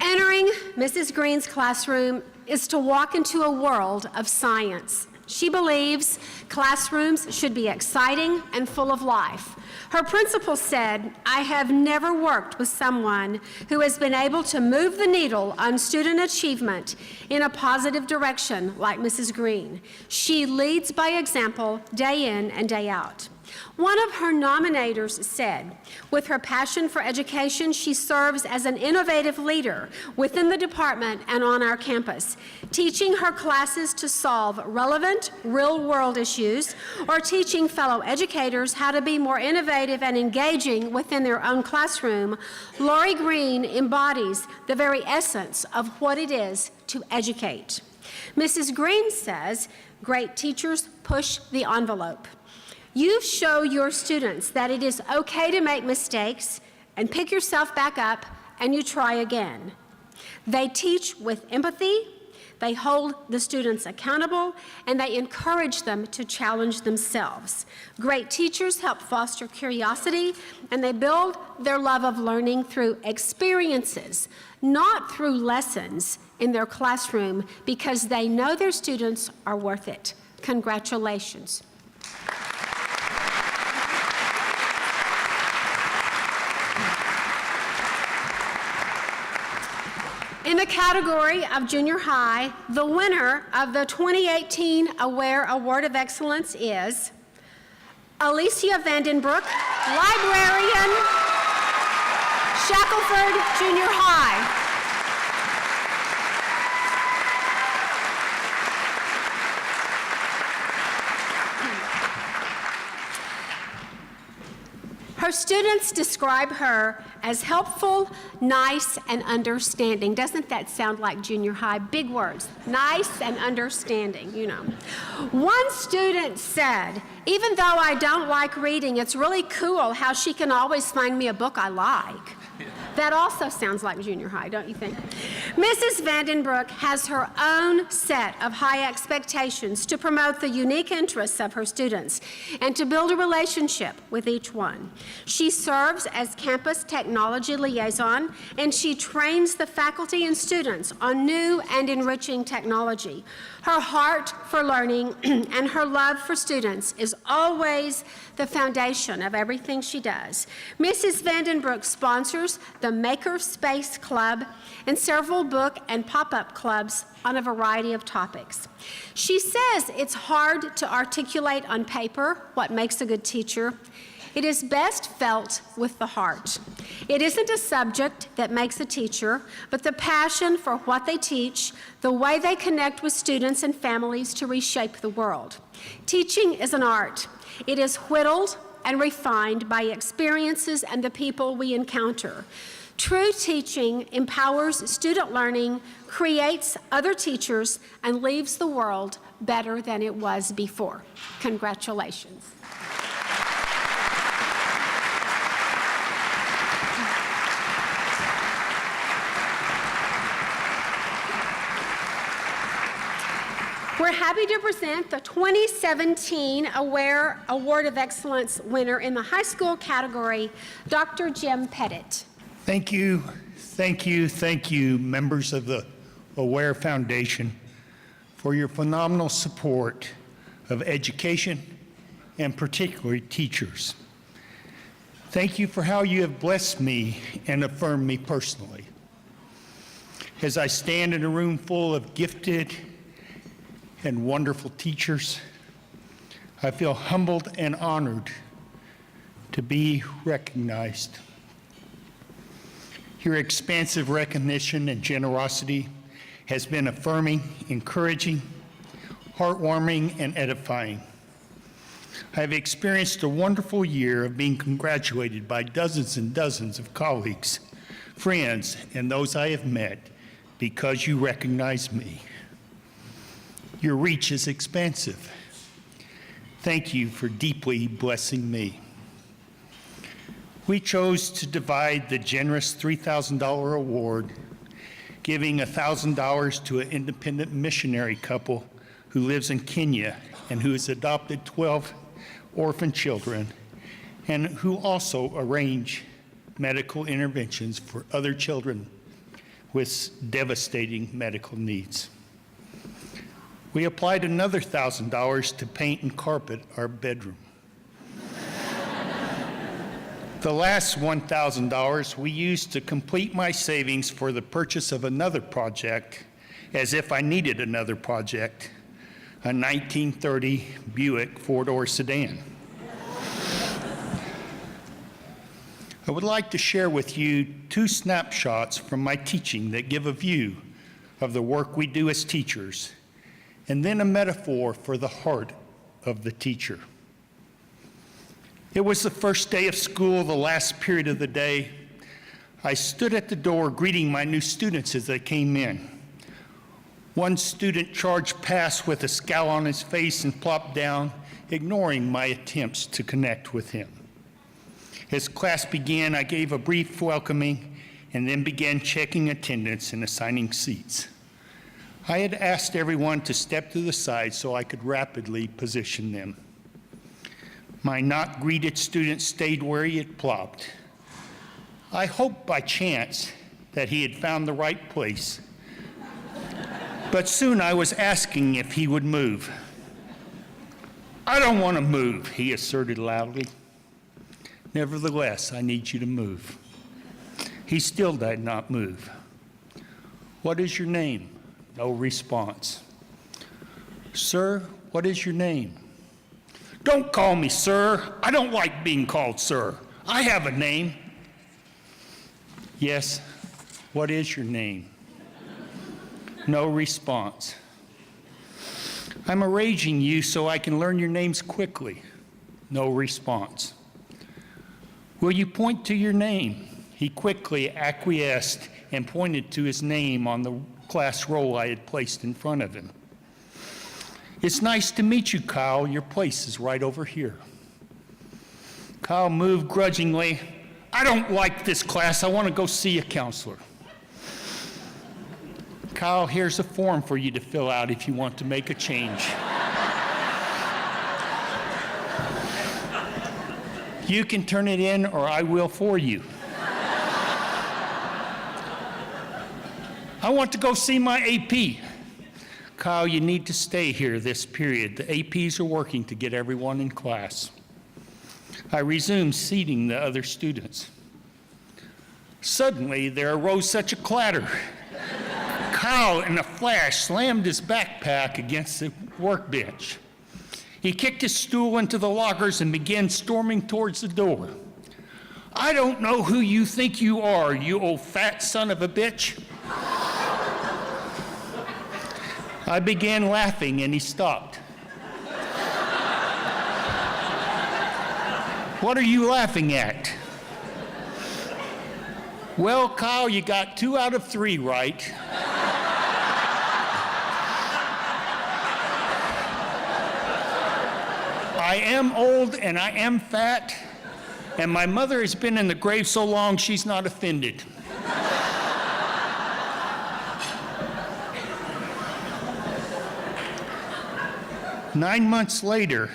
Entering Mrs. Green's classroom is to walk into a world of science. She believes classrooms should be exciting and full of life. Her principal said, "I have never worked with someone who has been able to move the needle on student achievement in a positive direction like Mrs. Green. She leads by example day in and day out." One of her nominators said, with her passion for education, she serves as an innovative leader within the department and on our campus, teaching her classes to solve relevant, real-world issues, or teaching fellow educators how to be more innovative and engaging within their own classroom. Lori Green embodies the very essence of what it is to educate. Mrs. Green says, "Great teachers push the envelope. You show your students that it is okay to make mistakes and pick yourself back up and you try again. They teach with empathy, they hold the students accountable, and they encourage them to challenge themselves. Great teachers help foster curiosity, and they build their love of learning through experiences, not through lessons in their classroom, because they know their students are worth it." Congratulations. In the category of junior high, the winner of the 2018 Aware Award of Excellence is Alicia Vandenbroek, librarian, Shackelford Junior High. Her students describe her as helpful, nice, and understanding. Doesn't that sound like junior high? Big words. Nice and understanding, you know. One student said, "Even though I don't like reading, it's really cool how she can always find me a book I like." That also sounds like junior high, don't you think? Mrs. Vandenbroek has her own set of high expectations to promote the unique interests of her students and to build a relationship with each one. She serves as campus technology liaison, and she trains the faculty and students on new and enriching technology. Her heart for learning and her love for students is always the foundation of everything she does. Mrs. Vandenbroek sponsors the Maker Space Club and several book and pop-up clubs on a variety of topics. She says it's hard to articulate on paper what makes a good teacher. It is best felt with the heart. It isn't a subject that makes a teacher, but the passion for what they teach, the way they connect with students and families to reshape the world. Teaching is an art. It is whittled and refined by experiences and the people we encounter. True teaching empowers student learning, creates other teachers, and leaves the world better than it was before. Congratulations. We're happy to present the 2017 Aware Award of Excellence winner in the high school category, Dr. Jim Pettit. Thank you, members of the Aware Foundation, for your phenomenal support of education and particularly teachers. Thank you for how you have blessed me and affirmed me personally. As I stand in a room full of gifted and wonderful teachers, I feel humbled and honored to be recognized. Your expansive recognition and generosity has been affirming, encouraging, heartwarming, and edifying. I have experienced a wonderful year of being congratulated by dozens and dozens of colleagues, friends, and those I have met because you recognize me. Your reach is expansive. Thank you for deeply blessing me. We chose to divide the generous $3,000 award, giving $1,000 to an independent missionary couple who lives in Kenya and who has adopted 12 orphan children, and who also arrange medical interventions for other children with devastating medical needs. We applied another $1,000 to paint and carpet our bedroom. The last $1,000 we used to complete my savings for the purchase of another project, as if I needed another project, a 1930 Buick four-door sedan. I would like to share with you 2 snapshots from my teaching that give a view of the work we do as teachers, and then a metaphor for the heart of the teacher. It was the first day of school, the last period of the day. I stood at the door greeting my new students as they came in. One student charged past with a scowl on his face and plopped down, ignoring my attempts to connect with him. As class began, I gave a brief welcoming and then began checking attendance and assigning seats. I had asked everyone to step to the side so I could rapidly position them. My not greeted student stayed where he had plopped. I hoped by chance that he had found the right place, but soon I was asking if he would move. "I don't want to move," he asserted loudly. "Nevertheless, I need you to move." He still did not move. "What is your name?" No response. "Sir, what is your name?" "Don't call me sir. I don't like being called sir. I have a name." "Yes, what is your name?" No response. "I'm arranging you so I can learn your names quickly." No response. "Will you point to your name?" He quickly acquiesced and pointed to his name on the class roll I had placed in front of him. "It's nice to meet you, Kyle. Your place is right over here." Kyle moved grudgingly. "I don't like this class. I want to go see a counselor." "Kyle, here's a form for you to fill out if you want to make a change." "You can turn it in or I will for you." "I want to go see my AP." "Kyle, you need to stay here this period. The APs are working to get everyone in class." I resumed seating the other students. Suddenly, there arose such a clatter. Kyle, in a flash, slammed his backpack against the workbench. He kicked his stool into the lockers and began storming towards the door. "I don't know who you think you are, you old fat son of a bitch." I began laughing and he stopped. "What are you laughing at?" "Well, Kyle, you got 2 out of 3 right." "I am old and I am fat, and my mother has been in the grave so long she's not offended." Nine months later,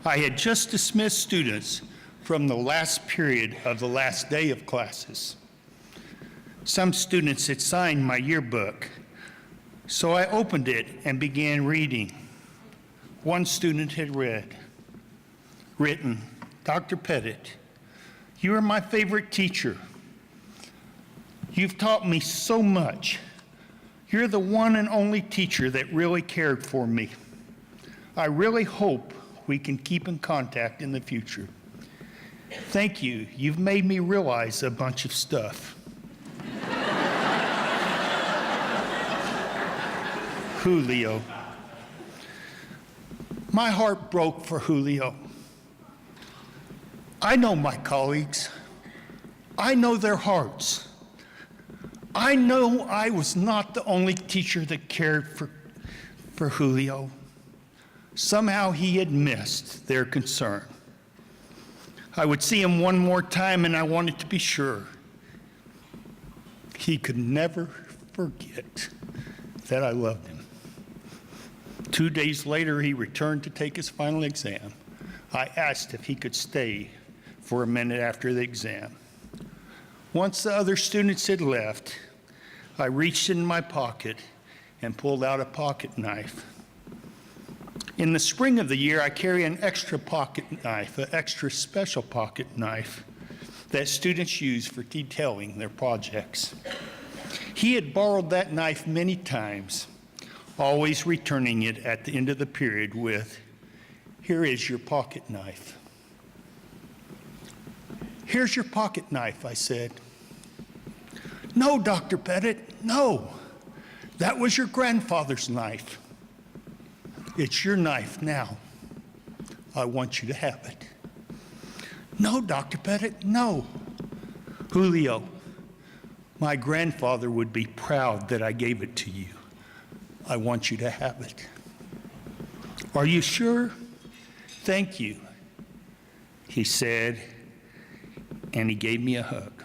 I had just dismissed students from the last period of the last day of classes. Some students had signed my yearbook, so I opened it and began reading. One student had written, "Dr. Pettit, you are my favorite teacher. You've taught me so much. You're the one and only teacher that really cared for me. I really hope we can keep in contact in the future. Thank you. You've made me realize a bunch of stuff. Julio. My heart broke for Julio. I know my colleagues. I know their hearts. I know I was not the only teacher that cared for Julio. Somehow he had missed their concern. I would see him one more time and I wanted to be sure he could never forget that I loved him. 2 days later, he returned to take his final exam. I asked if he could stay for a minute after the exam. Once the other students had left, I reached in my pocket and pulled out a pocket knife. In the spring of the year, I carry an extra pocket knife, an extra special pocket knife that students use for detailing their projects. He had borrowed that knife many times, always returning it at the end of the period with, "Here is your pocket knife." "Here's your pocket knife," I said. "No, Dr. Pettit, no. That was your grandfather's knife. It's your knife now. I want you to have it." "No, Dr. Pettit, no. Julio, my grandfather would be proud that I gave it to you. I want you to have it." "Are you sure? Thank you," he said, and he gave me a hug.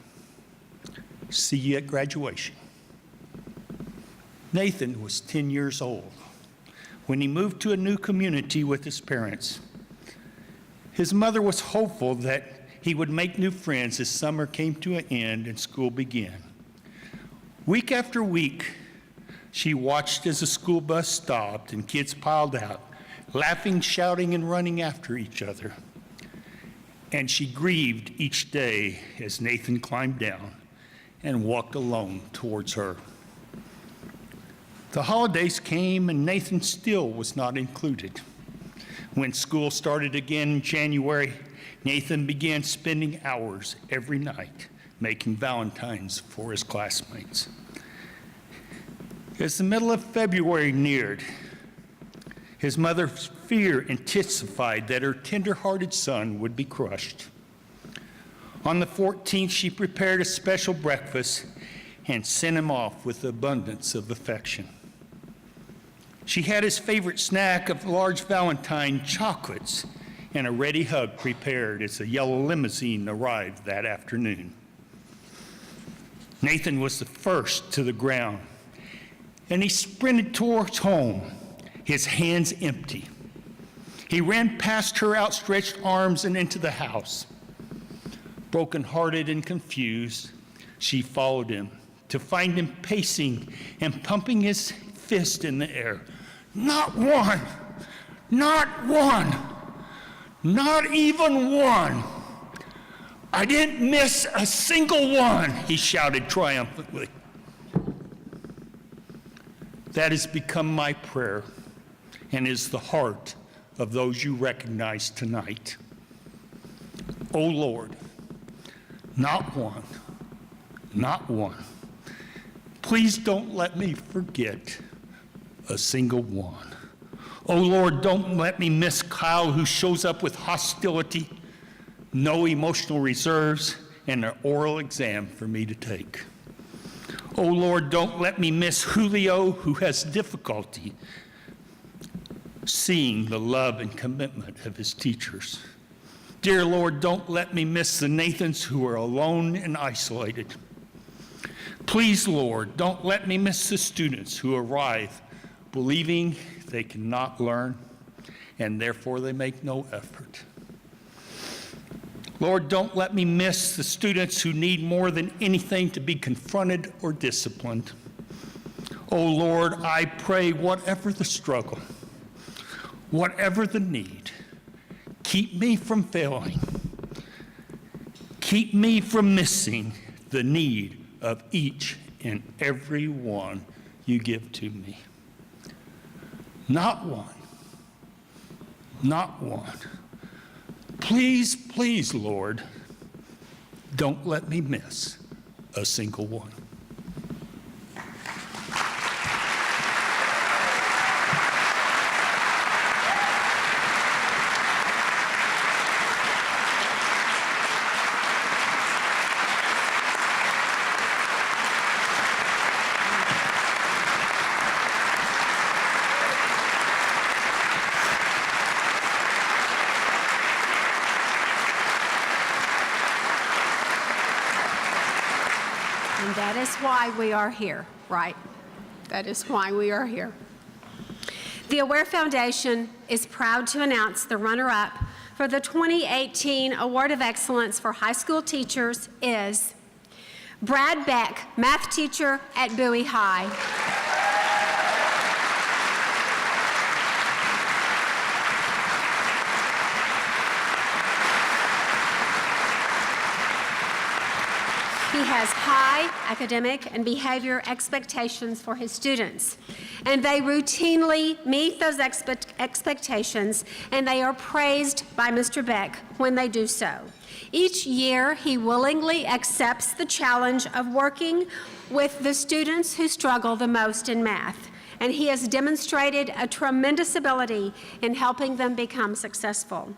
"See you at graduation." Nathan was 10 years old when he moved to a new community with his parents. His mother was hopeful that he would make new friends as summer came to an end and school began. Week after week, she watched as the school bus stopped and kids piled out, laughing, shouting, and running after each other. And she grieved each day as Nathan climbed down and walked alone towards her. The holidays came and Nathan still was not included. When school started again in January, Nathan began spending hours every night making Valentines for his classmates. As the middle of February neared, his mother's fear intensified that her tender-hearted son would be crushed. On the 14th, she prepared a special breakfast and sent him off with abundance of affection. She had his favorite snack of large Valentine chocolates and a ready hug prepared as a yellow limousine arrived that afternoon. Nathan was the first to the ground, and he sprinted towards home, his hands empty. He ran past her outstretched arms and into the house. Broken-hearted and confused, she followed him to find him pacing and pumping his fist in the air. "Not one, not one, not even one. I didn't miss a single one," he shouted triumphantly. That has become my prayer and is the heart of those you recognize tonight. Oh Lord, not one, not one. Please don't let me forget a single one. Oh Lord, don't let me miss Kyle, who shows up with hostility, no emotional reserves, and an oral exam for me to take. Oh Lord, don't let me miss Julio, who has difficulty seeing the love and commitment of his teachers. Dear Lord, don't let me miss the Nathans who are alone and isolated. Please, Lord, don't let me miss the students who arrive believing they cannot learn, and therefore they make no effort. Lord, don't let me miss the students who need more than anything to be confronted or disciplined. Oh Lord, I pray whatever the struggle, whatever the need, keep me from failing. Keep me from missing the need of each and every one you give to me. Not one, not one. Please, please, Lord, don't let me miss a single one. That is why we are here, right? That is why we are here. The Aware Foundation is proud to announce the runner-up for the 2018 Award of Excellence for High School Teachers is Brad Beck, math teacher at Bowie High. He has high academic and behavior expectations for his students, and they routinely meet those expectations, and they are praised by Mr. Beck when they do so. Each year, he willingly accepts the challenge of working with the students who struggle the most in math, and he has demonstrated a tremendous ability in helping them become successful.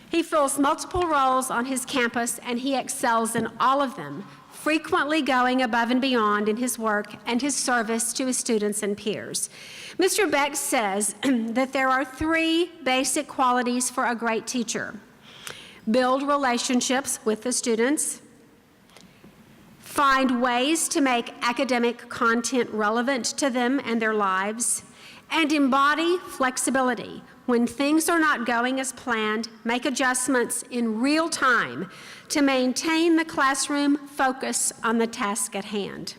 He fills multiple roles on his campus, and he excels in all of them, frequently going above and beyond in his work and his service to his students and peers. Mr. Beck says that there are 3 basic qualities for a great teacher: build relationships with the students, find ways to make academic content relevant to them and their lives, and embody flexibility. When things are not going as planned, make adjustments in real time to maintain the classroom focus on the task at hand.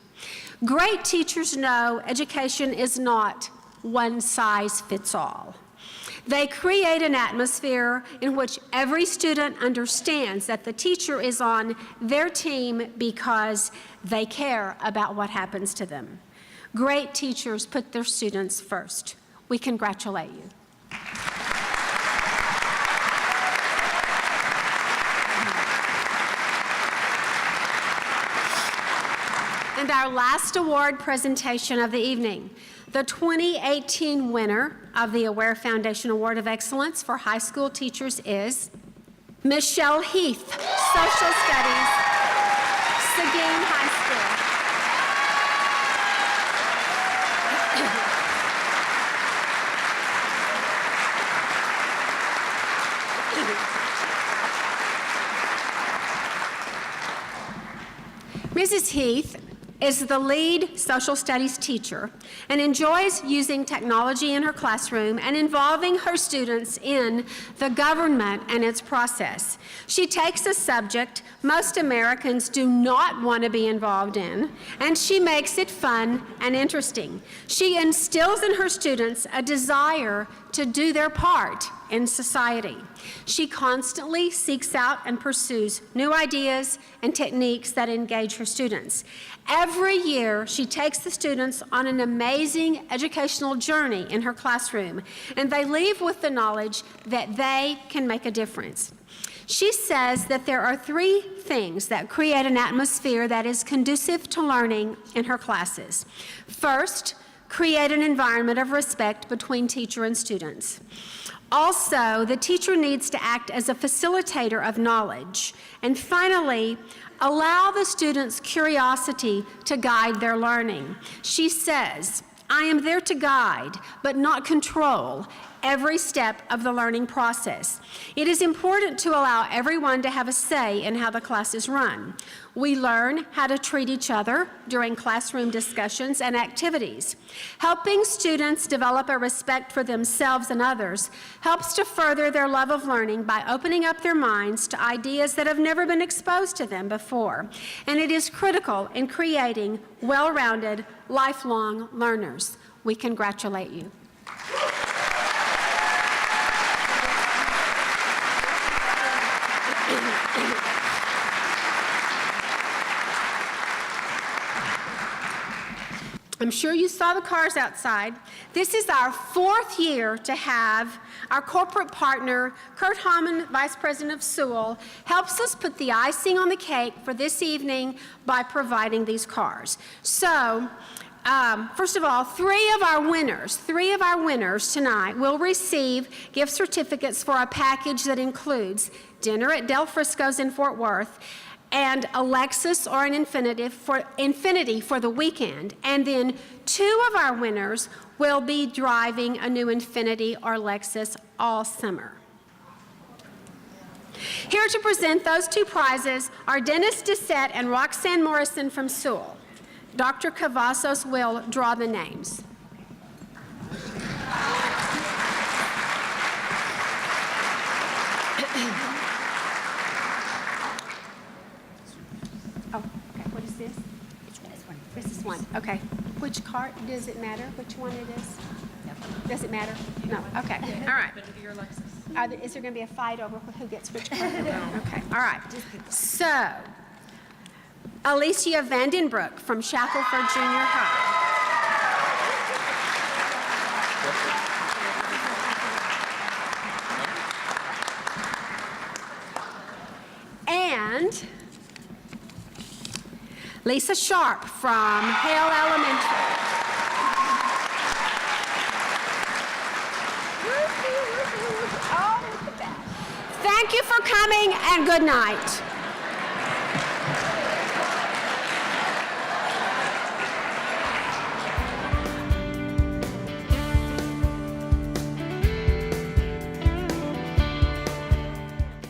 Great teachers know education is not one size fits all. They create an atmosphere in which every student understands that the teacher is on their team because they care about what happens to them. Great teachers put their students first. We congratulate you. And our last award presentation of the evening, the 2018 winner of the Aware Foundation Award of Excellence for High School Teachers is Michelle Heath, Social Studies, Seguin High School. Mrs. Heath is the lead social studies teacher and enjoys using technology in her classroom and involving her students in the government and its process. She takes a subject most Americans do not want to be involved in, and she makes it fun and interesting. She instills in her students a desire to do their part in society. She constantly seeks out and pursues new ideas and techniques that engage her students. Every year, she takes the students on an amazing educational journey in her classroom, and they leave with the knowledge that they can make a difference. She says that there are 3 things that create an atmosphere that is conducive to learning in her classes. First, create an environment of respect between teacher and students. Also, the teacher needs to act as a facilitator of knowledge. And finally, allow the students' curiosity to guide their learning. She says, I am there to guide, but not control every step of the learning process. It is important to allow everyone to have a say in how the class is run. We learn how to treat each other during classroom discussions and activities. Helping students develop a respect for themselves and others helps to further their love of learning by opening up their minds to ideas that have never been exposed to them before. And it is critical in creating well-rounded, lifelong learners. We congratulate you. I'm sure you saw the cars outside. This is our 4th year to have our corporate partner, Kurt Hamann, Vice President of Sewell, helps us put the icing on the cake for this evening by providing these cars. So, first of all, three of our winners tonight will receive gift certificates for a package that includes dinner at Del Frisco's in Fort Worth, and a Lexus or an Infiniti for the weekend. And then 2 of our winners will be driving a new Infiniti or Lexus all summer. Here to present those 2 prizes are Dennis Dissette and Roxanne Morrison from Sewell. Dr. Cavazos will draw the names. Oh, okay, what is this? This is one, okay. Which card, does it matter which one it is? Does it matter? No, okay, all right. Is there gonna be a fight over who gets which card? Okay, all right. So, Alicia Vandenbroek from Shackelford Junior High. And Lisa Sharp from Hale Elementary. Oh, look at that. Thank you for coming and good night.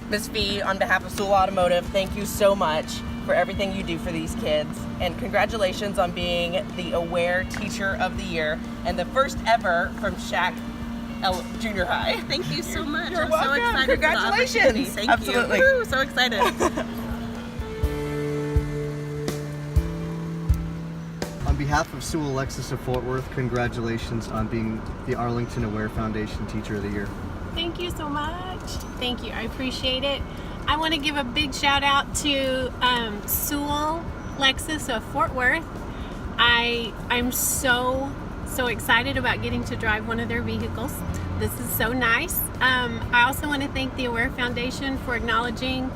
Ms. V, on behalf of Sewell Automotive, thank you so much for everything you do for these kids. And congratulations on being the Aware Teacher of the Year and the first ever from Shack Junior High. Thank you so much. You're I'm welcome. so excited. Congratulations. Thank Absolutely. you. Woo, so excited. On behalf of Sewell Lexus of Fort Worth, congratulations on being the Arlington Aware Foundation Teacher of the Year. Thank you so much. Thank you. I appreciate it. I want to give a big shout out to Sewell Lexus of Fort Worth. I'm so excited about getting to drive one of their vehicles. This is so nice. I also want to thank the Aware Foundation for acknowledging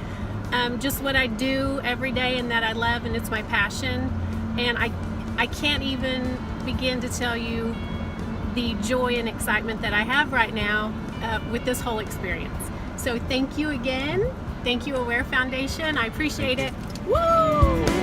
just what I do every day and that I love, and it's my passion. And I can't even begin to tell you the joy and excitement that I have right now with this whole experience. So thank you again. Thank you, Aware Foundation. I appreciate it. Woo!